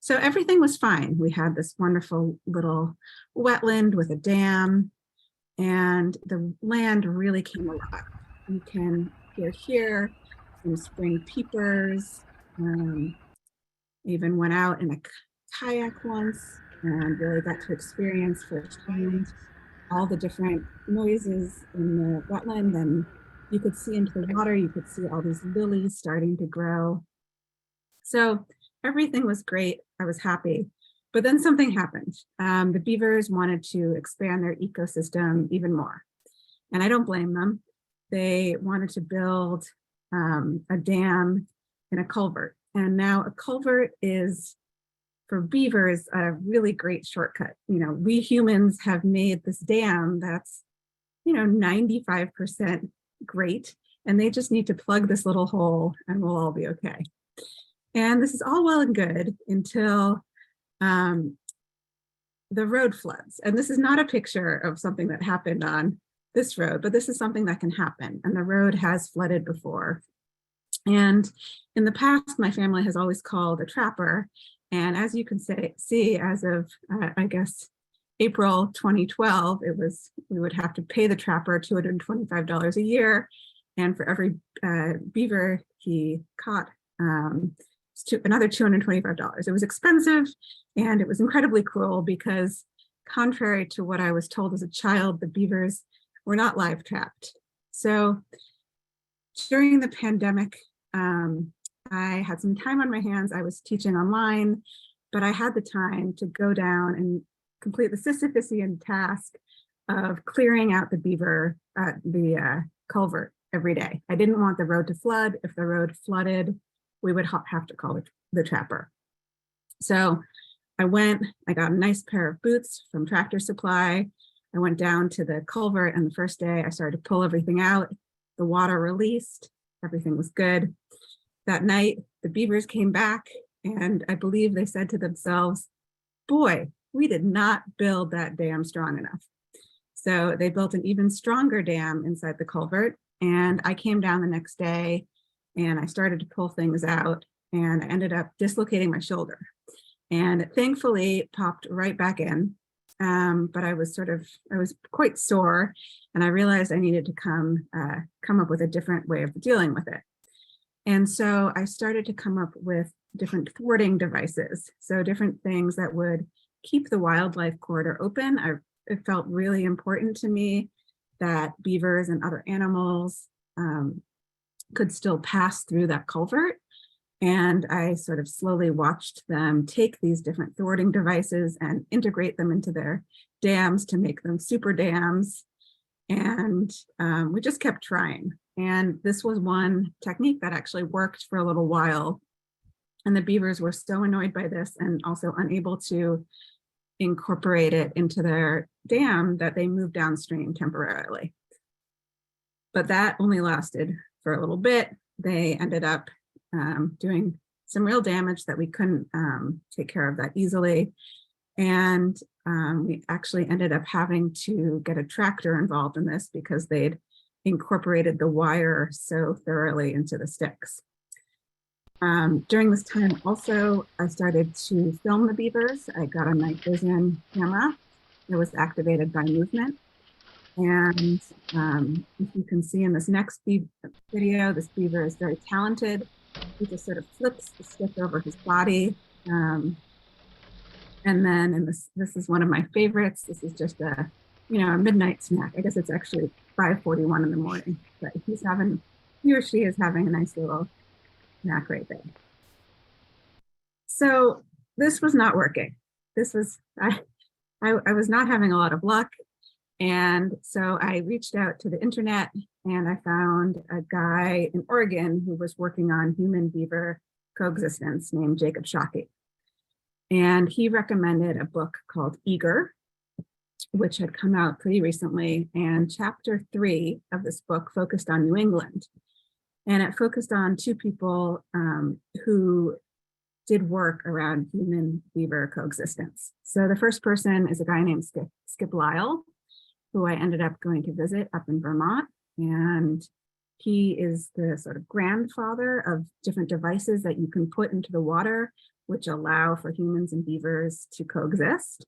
So everything was fine. We had this wonderful little wetland with a dam, and the land really came alive. You can hear here some spring peepers. Even went out in a kayak once and really got to experience firsthand all the different noises in the wetland. And you could see into the water, you could see all these lilies starting to grow. So everything was great. I was happy. But then something happened. The beavers wanted to expand their ecosystem even more. And I don't blame them. They wanted to build a dam in a culvert. And now a culvert is, for beavers, a really great shortcut. We humans have made this dam that's, 95% great, and they just need to plug this little hole and we'll all be okay. And this is all well and good until the road floods. And this is not a picture of something that happened on this road, but this is something that can happen. And the road has flooded before. And in the past, my family has always called a trapper. And as you can see, as of, I guess, April 2012, we would have to pay the trapper $225 a year. And for every beaver he caught, another $225. It was expensive, and it was incredibly cruel because, contrary to what I was told as a child, the beavers were not live trapped. So during the pandemic, I had some time on my hands. I was teaching online, but I had the time to go down and complete the Sisyphusian task of clearing out the culvert every day. I didn't want the road to flood. If the road flooded, we would have to call the trapper. So I got a nice pair of boots from Tractor Supply. I went down to the culvert, and the first day I started to pull everything out. The water released, everything was good. That night, the beavers came back, and I believe they said to themselves, boy, we did not build that dam strong enough. So they built an even stronger dam inside the culvert, and I came down the next day and I started to pull things out, and I ended up dislocating my shoulder. And it thankfully popped right back in. But I was quite sore, and I realized I needed to come up with a different way of dealing with it. And so I started to come up with different thwarting devices. So different things that would keep the wildlife corridor open. It felt really important to me that beavers and other animals could still pass through that culvert. And I sort of slowly watched them take these different thwarting devices and integrate them into their dams to make them super dams. And we just kept trying. And this was one technique that actually worked for a little while. And the beavers were so annoyed by this and also unable to incorporate it into their dam that they moved downstream temporarily. But that only lasted for a little bit. They ended up doing some real damage that we couldn't take care of that easily. And we actually ended up having to get a tractor involved in this because they'd incorporated the wire so thoroughly into the sticks. During this time also, I started to film the beavers. I got a night vision camera that was activated by movement. And if you can see in this next video, this beaver is very talented. He just sort of flips the stick over his body. And then this is one of my favorites. This is just a midnight snack. I guess it's actually 5:41 in the morning, but he or she is having a nice little snack right there. So this was not working. I was not having a lot of luck. And so I reached out to the internet, and I found a guy in Oregon who was working on human beaver coexistence named Jacob Shockey. And he recommended a book called Eager, which had come out pretty recently. And chapter 3 of this book focused on New England. And it focused on two people who did work around human beaver coexistence. So the first person is a guy named Skip Lyle, who I ended up going to visit up in Vermont. And he is the sort of grandfather of different devices that you can put into the water, which allow for humans and beavers to coexist.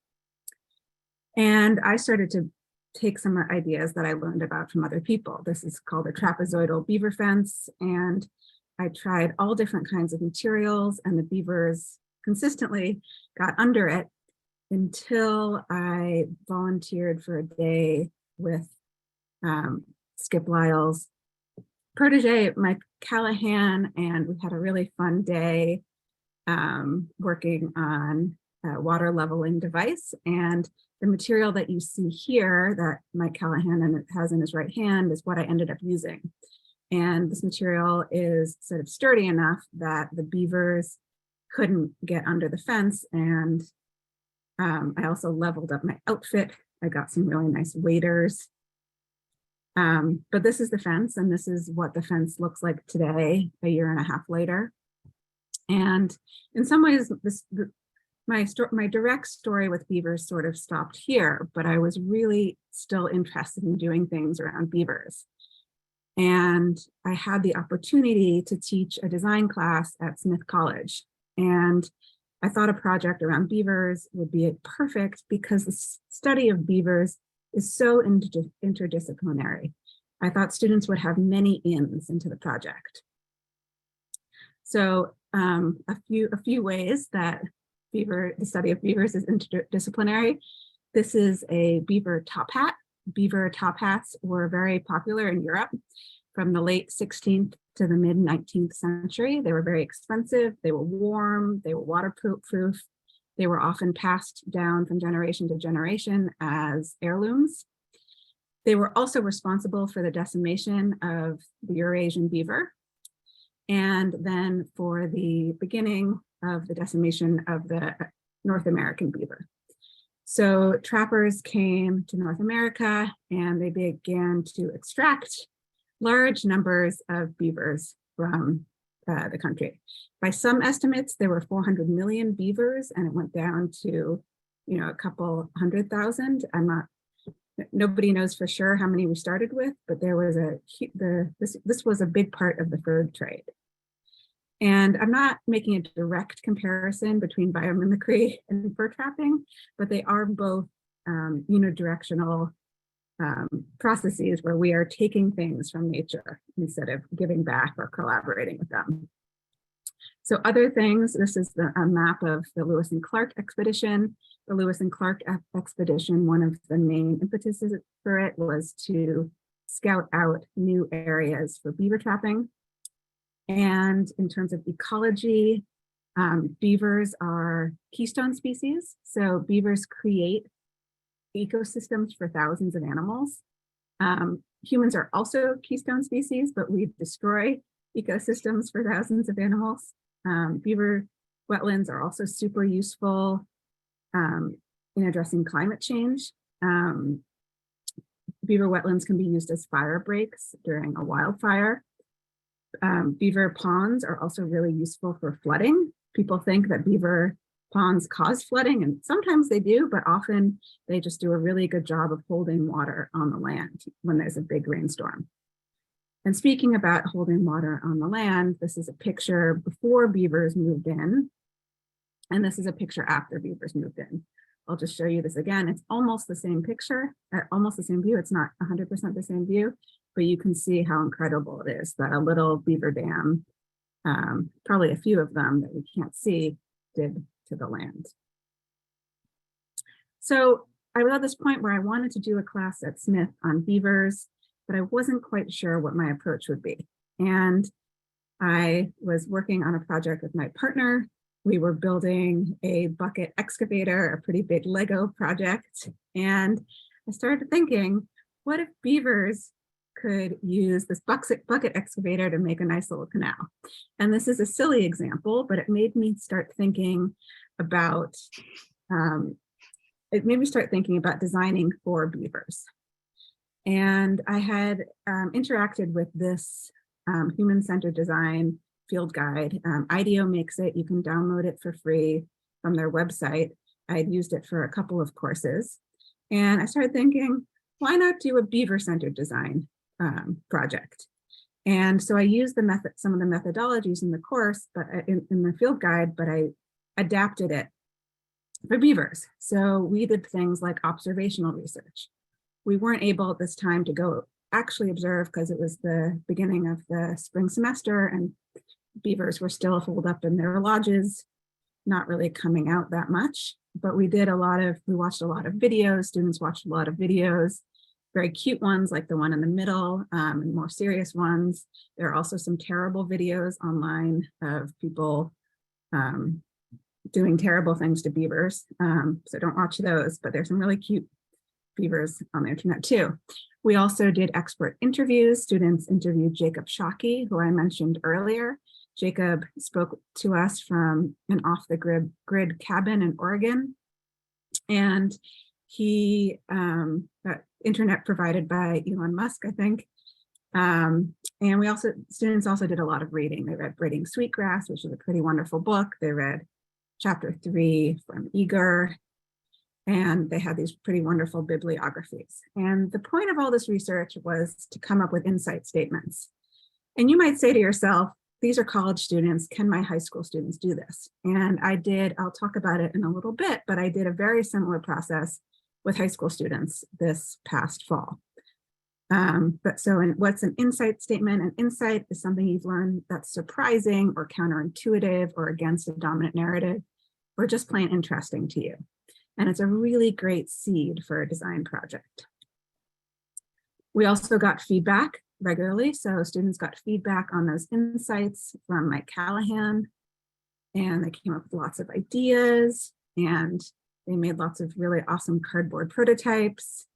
And I started to take some ideas that I learned about from other people. This is called a trapezoidal beaver fence. And I tried all different kinds of materials, and the beavers consistently got under it until I volunteered for a day with Skip Lyle's protege, Mike Callahan, and we had a really fun day working on a water leveling device. And the material that you see here that Mike Callahan has in his right hand is what I ended up using. And this material is sort of sturdy enough that the beavers couldn't get under the fence. And I also leveled up my outfit. I got some really nice waders. But this is the fence, and this is what the fence looks like today, a year and a half later. And in some ways, my direct story with beavers sort of stopped here, but I was really still interested in doing things around beavers. And I had the opportunity to teach a design class at Smith College. And I thought a project around beavers would be perfect because the study of beavers is so interdisciplinary. I thought students would have many ins into the project. So a few ways that the study of beavers is interdisciplinary. This is a beaver top hat. Beaver top hats were very popular in Europe from the late 16th to the mid 19th century. They were very expensive. They were warm. They were waterproof. They were often passed down from generation to generation as heirlooms. They were also responsible for the decimation of the Eurasian beaver, and then for the beginning of the decimation of the North American beaver. So trappers came to North America, and they began to extract large numbers of beavers from the country. By some estimates, there were 400 million beavers, and it went down to, a couple 100,000. I'm Nobody knows for sure how many we started with, but there was this was a big part of the fur trade. And I'm not making a direct comparison between biomimicry and fur trapping, but they are both unidirectional processes where we are taking things from nature instead of giving back or collaborating with them. So other things, this is a map of the Lewis and Clark expedition. The Lewis and Clark expedition, one of the main impetuses for it was to scout out new areas for beaver trapping. And in terms of ecology, beavers are keystone species. So beavers create ecosystems for thousands of animals. Humans are also keystone species, but we destroy ecosystems for thousands of animals. Beaver wetlands are also super useful in addressing climate change. Beaver wetlands can be used as fire breaks during a wildfire. Beaver ponds are also really useful for flooding. People think that beaver ponds cause flooding, and sometimes they do, but often they just do a really good job of holding water on the land when there's a big rainstorm. And speaking about holding water on the land, this is a picture before beavers moved in, and this is a picture after beavers moved in. I'll just show you this again. It's almost the same picture, almost the same view. It's not 100% the same view, but you can see how incredible it is that a little beaver dam, probably a few of them that we can't see, did to the land. So I was at this point where I wanted to do a class at Smith on beavers, but I wasn't quite sure what my approach would be. And I was working on a project with my partner. We were building a bucket excavator, a pretty big Lego project. And I started thinking, what if beavers could use this bucket excavator to make a nice little canal? And this is a silly example, but it made me start thinking about, designing for beavers. And I had interacted with this human-centered design field guide. IDEO makes it. You can download it for free from their website. I'd used it for a couple of courses. And I started thinking, why not do a beaver-centered design project? And so I used some of the methodologies in the course, but in the field guide, but I adapted it for beavers. So we did things like observational research. We weren't able at this time to go actually observe because it was the beginning of the spring semester and beavers were still holed up in their lodges, not really coming out that much. But we watched a lot of videos. Students watched a lot of videos, very cute ones like the one in the middle, and more serious ones. There are also some terrible videos online of people doing terrible things to beavers. So don't watch those, but there's some really cute beavers on the internet too. We also did expert interviews. Students interviewed Jacob Shockey, who I mentioned earlier. Jacob spoke to us from an off-the-grid cabin in Oregon. And he got internet provided by Elon Musk, I think. And students also did a lot of reading. They read Braiding Sweetgrass, which is a pretty wonderful book. They read chapter 3 from Eager, and they had these pretty wonderful bibliographies. And the point of all this research was to come up with insight statements. And you might say to yourself, these are college students, can my high school students do this? And I'll talk about it in a little bit, but I did a very similar process with high school students this past fall. What's an insight statement? An insight is something you've learned that's surprising or counterintuitive or against a dominant narrative, or just plain interesting to you. And it's a really great seed for a design project. We also got feedback regularly. So students got feedback on those insights from Mike Callahan, and they came up with lots of ideas, and they made lots of really awesome cardboard prototypes.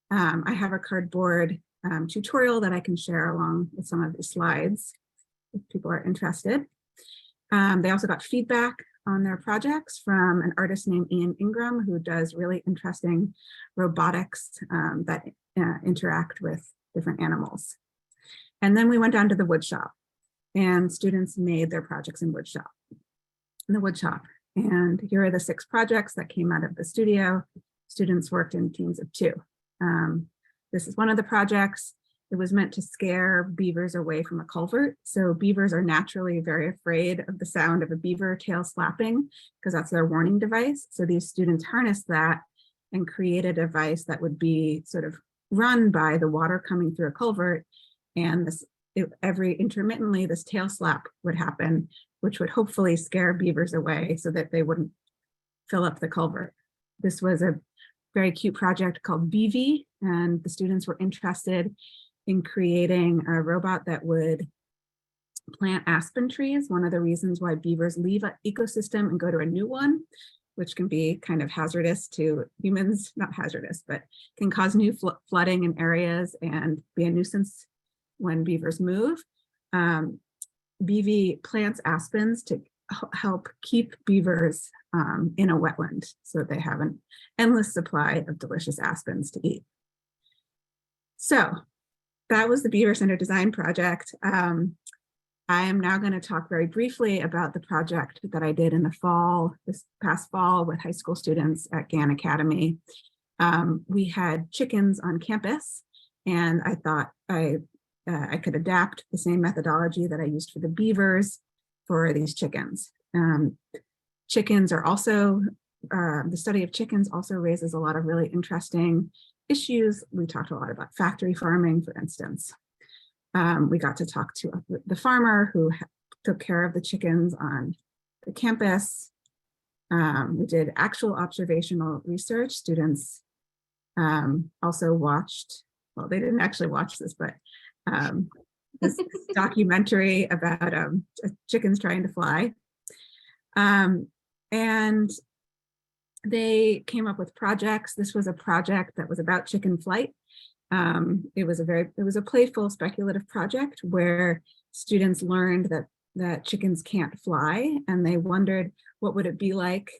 I have a cardboard tutorial that I can share along with some of the slides if people are interested. They also got feedback on their projects from an artist named Ian Ingram, who does really interesting robotics that interact with different animals. And then we went down to the wood shop, and students made their projects in the wood shop. And here are the 6 projects that came out of the studio. Students worked in teams of 2. This is one of the projects. It was meant to scare beavers away from a culvert. So beavers are naturally very afraid of the sound of a beaver tail slapping because that's their warning device. So these students harnessed that and created a device that would be sort of run by the water coming through a culvert. And intermittently, this tail slap would happen, which would hopefully scare beavers away so that they wouldn't fill up the culvert. This was a very cute project called Beavy, and the students were interested in creating a robot that would plant aspen trees. One of the reasons why beavers leave an ecosystem and go to a new one, which can be kind of hazardous to humans, not hazardous, but can cause new flooding in areas and be a nuisance when beavers move. BV plants aspens to help keep beavers in a wetland so they have an endless supply of delicious aspens to eat. So that was the Beaver Centered Design project. I am now going to talk very briefly about the project that I did in the fall, this past fall, with high school students at Gann Academy. We had chickens on campus, and I thought I could adapt the same methodology that I used for the beavers for these chickens. Chickens are also, the study of chickens also raises a lot of really interesting issues. We talked a lot about factory farming, for instance. We got to talk to the farmer who took care of the chickens on the campus. We did actual observational research. Students also watched, well, they didn't actually watch this, but this documentary about chickens trying to fly. And they came up with projects. This was a project that was about chicken flight. It was a playful, speculative project where students learned that chickens can't fly, and they wondered what would it be like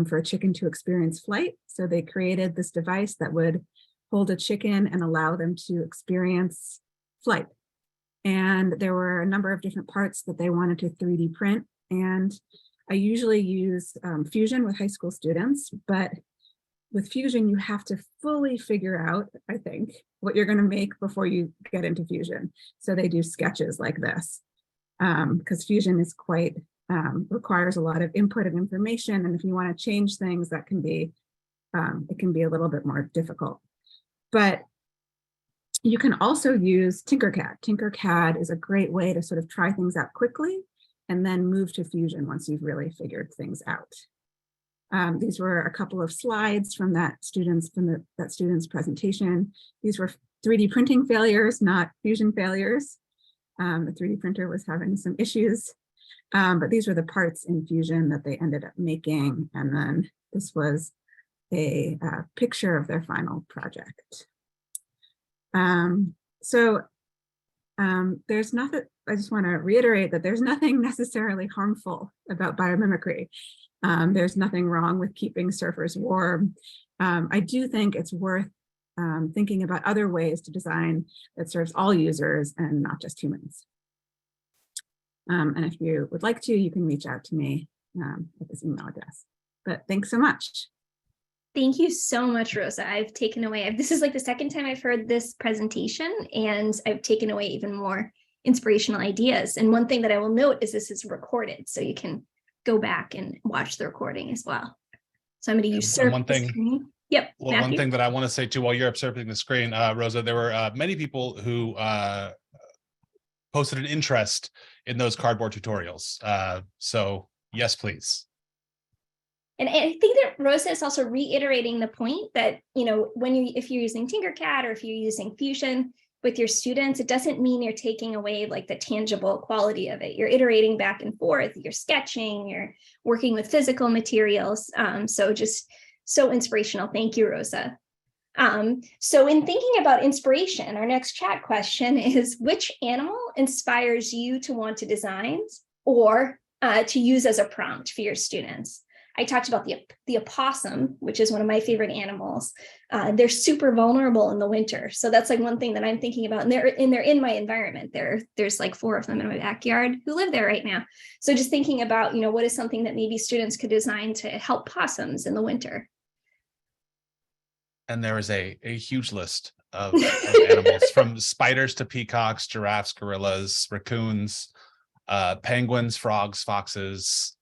for a chicken to experience flight. So they created this device that would hold a chicken and allow them to experience flight. And there were a number of different parts that they wanted to 3D print. And I usually use Fusion with high school students, but with Fusion, you have to fully figure out, I think, what you're going to make before you get into Fusion. So they do sketches like this, because Fusion is quite, requires a lot of input and information. And if you want to change things, that can be, it can be a little bit more difficult. But you can also use Tinkercad. Tinkercad is a great way to sort of try things out quickly and then move to Fusion once you've really figured things out. These were a couple of slides from that student's presentation. These were 3D printing failures, not Fusion failures. The 3D printer was having some issues, but these were the parts in Fusion that they ended up making. And then this was a picture of their final project. There's nothing, I just want to reiterate that there's nothing necessarily harmful about biomimicry. There's nothing wrong with keeping surfers warm. I do think it's worth thinking about other ways to design that serves all users and not just humans. And if you would like to, you can reach out to me at this email address. But thanks so much. Thank you so much, Rosa. I've taken away, this is like the second time I've heard this presentation, and I've taken away even more inspirational ideas. And one thing that I will note is this is recorded, so you can go back and watch the recording as well. So I'm going to usurp one thing. Screen. Yep. Well, Matthew? one thing that I want to say too, while you're observing the screen, Rosa, there were many people who posted an interest in those cardboard tutorials. So yes, please. And I think that Rosa is also reiterating the point that, you know, if you're using Tinkercad or if you're using Fusion with your students, it doesn't mean you're taking away like the tangible quality of it. You're iterating back and forth, you're sketching, you're working with physical materials. So just so inspirational. Thank you, Rosa. So in thinking about inspiration, our next chat question is, which animal inspires you to want to design or to use as a prompt for your students? I talked about the opossum, which is one of my favorite animals. They're super vulnerable in the winter. So that's like one thing that I'm thinking about. And they're in my environment. There's like 4 of them in my backyard who live there right now. So just thinking about, you know, what is something that maybe students could design to help possums in the winter? And there is a huge list of animals, from spiders to peacocks, giraffes, gorillas, raccoons, penguins, frogs, foxes.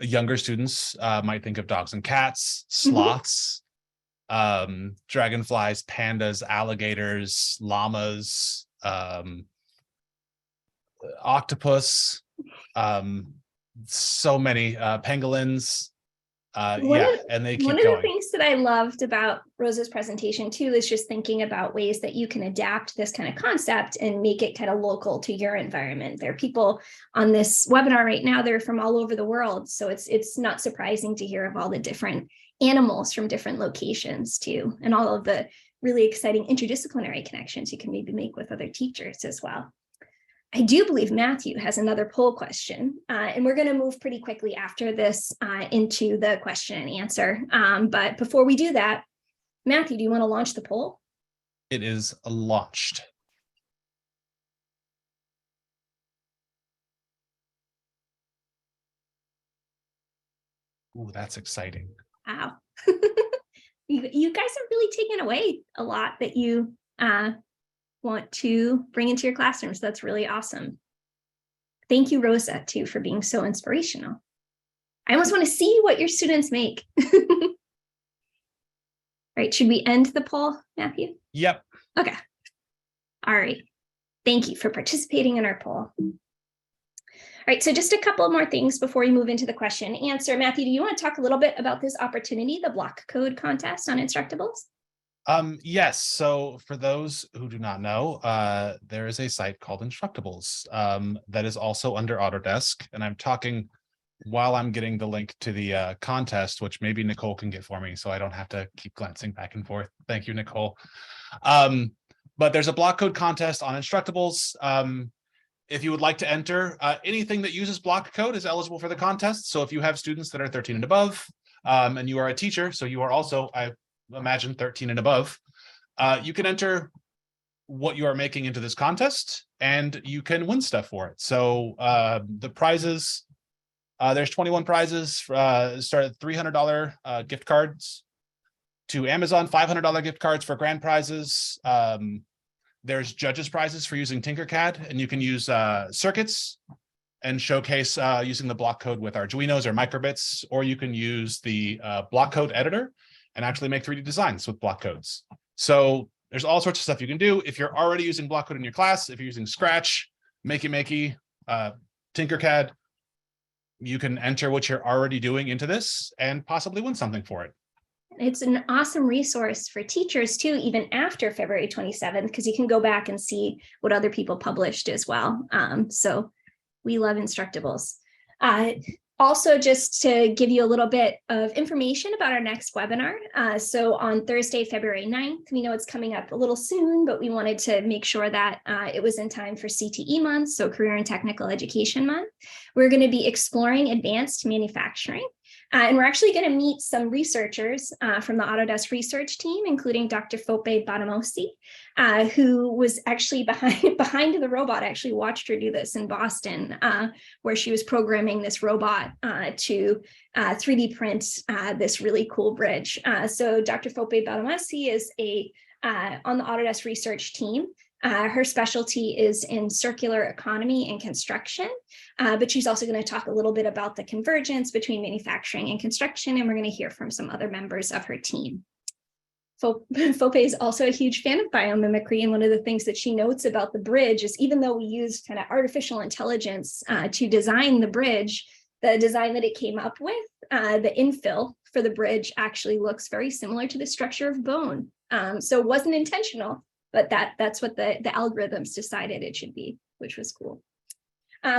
Younger students might think of dogs and cats, sloths, dragonflies, pandas, alligators, llamas, octopus, so many pangolins. And they keep one of going. the things that I loved about Rosa's presentation too is just thinking about ways that you can adapt this kind of concept and make it kind of local to your environment. There are people on this webinar right now that are from all over the world, so it's not surprising to hear of all the different animals from different locations too, and all of the really exciting interdisciplinary connections you can maybe make with other teachers as well. I do believe Matthew has another poll question, and we're going to move pretty quickly after this into the question and answer. But before we do that, Matthew, do you want to launch the poll? It is launched. Ooh, that's exciting. Wow. You guys are really taking away a lot that you want to bring into your classrooms. That's really awesome. Thank you, Rosa, too, for being so inspirational. I almost want to see what your students make. All right, should we end the poll, Matthew? Yep. Okay. All right. Thank you for participating in our poll. All right, so just a couple more things before we move into the question and answer. Matthew, do you want to talk a little bit about this opportunity, the block code contest on Instructables? Yes. So for those who do not know, there is a site called Instructables that is also under Autodesk. And I'm talking while I'm getting the link to the contest, which maybe Nicole can get for me, so I don't have to keep glancing back and forth. Thank you, Nicole. But there's a block code contest on Instructables. If you would like to enter, anything that uses block code is eligible for the contest. So if you have students that are 13 and above, and you are a teacher, so you are also, I imagine, 13 and above, you can enter what you are making into this contest and you can win stuff for it. So the prizes, there's 21 prizes, start at $300 gift cards to Amazon, $500 gift cards for grand prizes. There's judges prizes for using Tinkercad, and you can use circuits and showcase using the block code with Arduinos or microbits, or you can use the block code editor and actually make 3D designs with block codes. So there's all sorts of stuff you can do. If you're already using block code in your class, if you're using Scratch, Makey, Tinkercad, you can enter what you're already doing into this and possibly win something for it. It's an awesome resource for teachers too, even after February 27th, because you can go back and see what other people published as well. So we love Instructables. Also, just to give you a little bit of information about our next webinar. So on Thursday, February 9th, we know it's coming up a little soon, but we wanted to make sure that it was in time for CTE month, so Career and Technical Education Month. We're going to be exploring advanced manufacturing. And we're actually going to meet some researchers from the Autodesk research team, including Dr. Fope Badamosi, who was actually behind the robot. I actually watched her do this in Boston, where she was programming this robot to 3D print this really cool bridge. So Dr. Fope Badamosi is on the Autodesk research team. Her specialty is in circular economy and construction, but she's also going to talk a little bit about the convergence between manufacturing and construction, and we're going to hear from some other members of her team. Fope is also a huge fan of biomimicry, and one of the things that she notes about the bridge is even though we used kind of artificial intelligence to design the bridge, the design that it came up with, the infill for the bridge actually looks very similar to the structure of bone. So it wasn't intentional, but that's what the algorithms decided it should be, which was cool.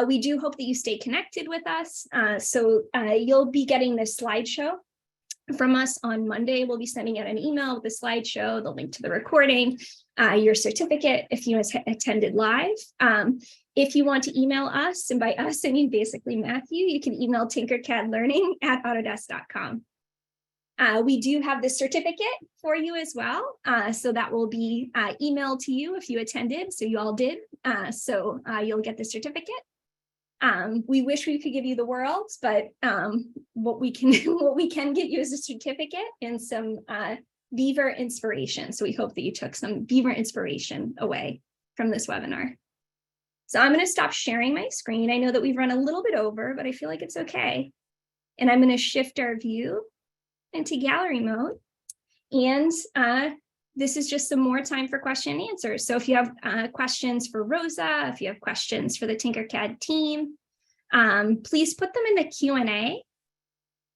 We do hope that you stay connected with us. So you'll be getting this slideshow from us on Monday. We'll be sending out an email with the slideshow, the link to the recording, your certificate if you attended live. If you want to email us, and by us, I mean basically Matthew, you can email tinkercadlearning@autodesk.com. We do have the certificate for you as well. So that will be emailed to you if you attended. So you all did. So you'll get the certificate. We wish we could give you the world, but what we can get you is a certificate and some Beaver inspiration. So we hope that you took some Beaver inspiration away from this webinar. So I'm going to stop sharing my screen. I know that we've run a little bit over, but I feel like it's okay. And I'm going to shift our view into gallery mode. And this is just some more time for question and answers. So if you have questions for Rosa, if you have questions for the Tinkercad team, please put them in the Q&A.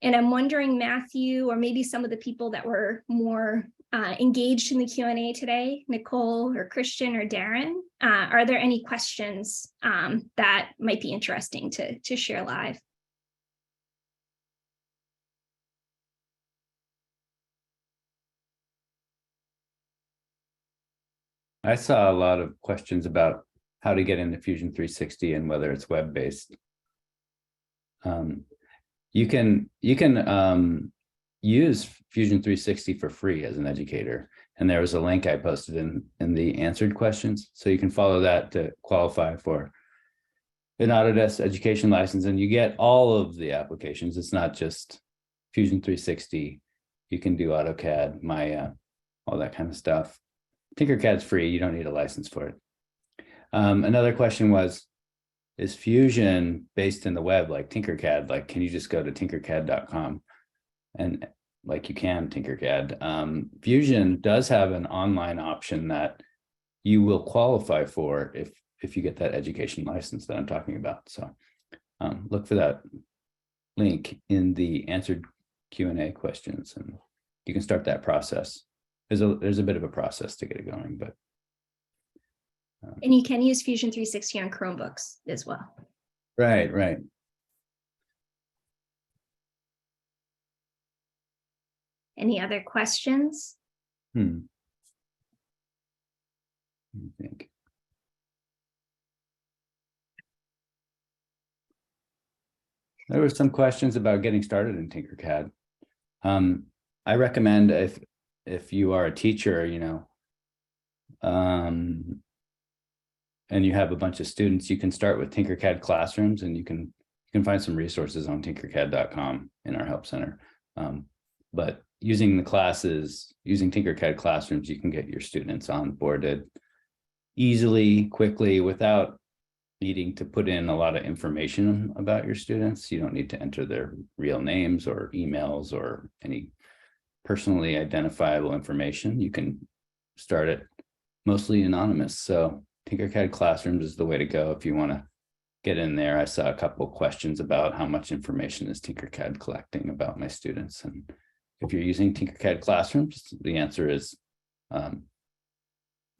And I'm wondering, Matthew, or maybe some of the people that were more engaged in the Q&A today, Nicole or Christian or Darren, are there any questions that might be interesting to share live? I saw a lot of questions about how to get into Fusion 360 and whether it's web-based. You can use Fusion 360 for free as an educator. And there was a link I posted in the answered questions. So you can follow that to qualify for an Autodesk education license, and you get all of the applications. It's not just Fusion 360. You can do AutoCAD, Maya, all that kind of stuff. Tinkercad's free. You don't need a license for it. Another question was, is Fusion based in the web like Tinkercad? Like, can you just go to tinkercad.com? And like you can Tinkercad. Fusion does have an online option that you will qualify for if you get that education license that I'm talking about. So look for that link in the answered Q&A questions, and you can start that process. There's a bit of a process to get it going, but. And you can use Fusion 360 on Chromebooks as well. Right, right. Any other questions? Let me think. There were some questions about getting started in Tinkercad. I recommend if you are a teacher, you know, and you have a bunch of students, you can start with Tinkercad classrooms, and you can find some resources on tinkercad.com in our help center. But using the classes, using Tinkercad classrooms, you can get your students onboarded easily, quickly, without needing to put in a lot of information about your students. You don't need to enter their real names or emails or any personally identifiable information. You can start it mostly anonymous. So Tinkercad classrooms is the way to go if you want to get in there. I saw a couple of questions about how much information is Tinkercad collecting about my students. And if you're using Tinkercad classrooms, the answer is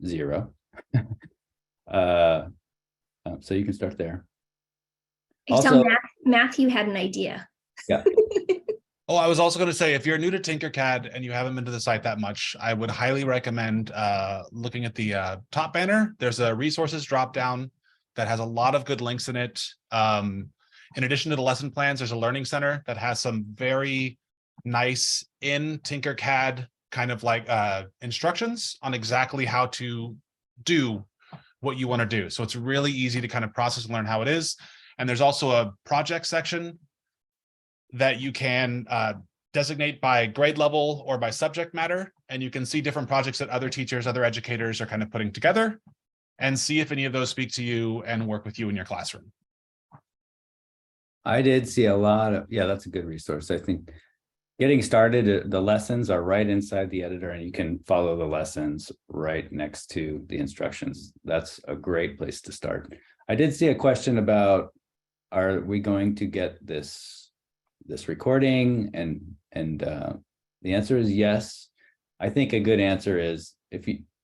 0. So you can start there. Also, Matthew had an idea. Yeah. Oh, I was also going to say, if you're new to Tinkercad and you haven't been to the site that much, I would highly recommend looking at the top banner. There's a resources drop down that has a lot of good links in it. In addition to the lesson plans, there's a learning center that has some very nice in Tinkercad kind of like instructions on exactly how to do what you want to do. So it's really easy to kind of process and learn how it is. And there's also a project section that you can designate by grade level or by subject matter. And you can see different projects that other teachers, other educators are kind of putting together, and see if any of those speak to you and work with you in your classroom. I did see a lot of, yeah, that's a good resource. I think getting started, the lessons are right inside the editor, and you can follow the lessons right next to the instructions. That's a great place to start. I did see a question about, are we going to get this recording? And the answer is yes. I think a good answer is,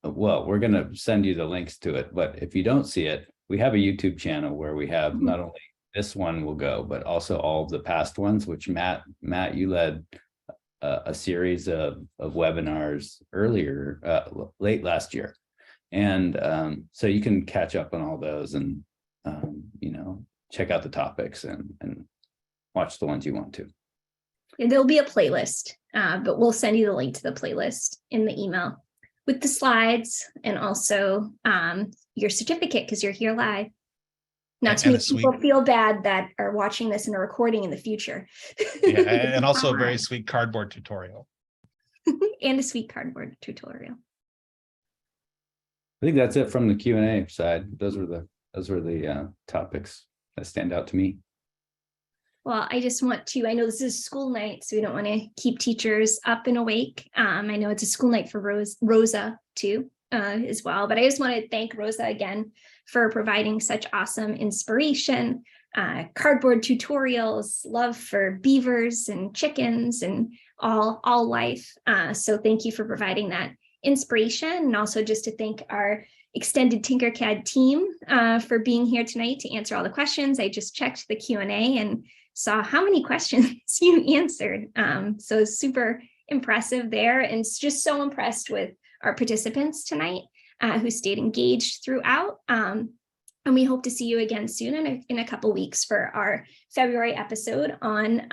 well, we're going to send you the links to it, but if you don't see it, we have a YouTube channel where we have not only this one will go, but also all of the past ones, which Matt, you led a series of webinars earlier, late last year. And so you can catch up on all those and, you know, check out the topics and watch the ones you want to. And there'll be a playlist, but we'll send you the link to the playlist in the email with the slides and also your certificate because you're here live. Not to And make people feel bad that are watching this in a recording in the future. Yeah, and also a very sweet cardboard tutorial. And a sweet cardboard tutorial. I think that's it from the Q&A side. Those were the topics that stand out to me. Well, I just want to, I know this is school night, so we don't want to keep teachers up and awake. I know it's a school night for Rosa too, as well, but I just want to thank Rosa again for providing such awesome inspiration, cardboard tutorials, love for beavers and chickens and all life. So thank you for providing that inspiration, and also just to thank our extended Tinkercad team for being here tonight to answer all the questions. I just checked the Q&A and saw how many questions you answered. So super impressive there, and just so impressed with our participants tonight who stayed engaged throughout. And we hope to see you again soon in a couple weeks for our February episode on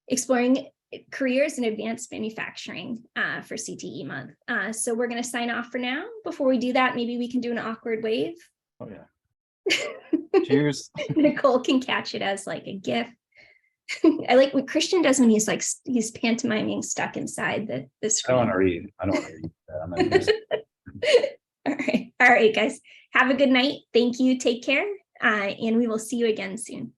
exploring careers in advanced manufacturing for CTE month. So we're going to sign off for now. Before we do that, maybe we can do an awkward wave. Oh yeah. Cheers. Nicole can catch it as like a GIF. I like what Christian does when he's like, he's pantomiming stuck inside the screen. I don't want to read. All right, guys. Have a good night. Thank you. Take care. And we will see you again soon.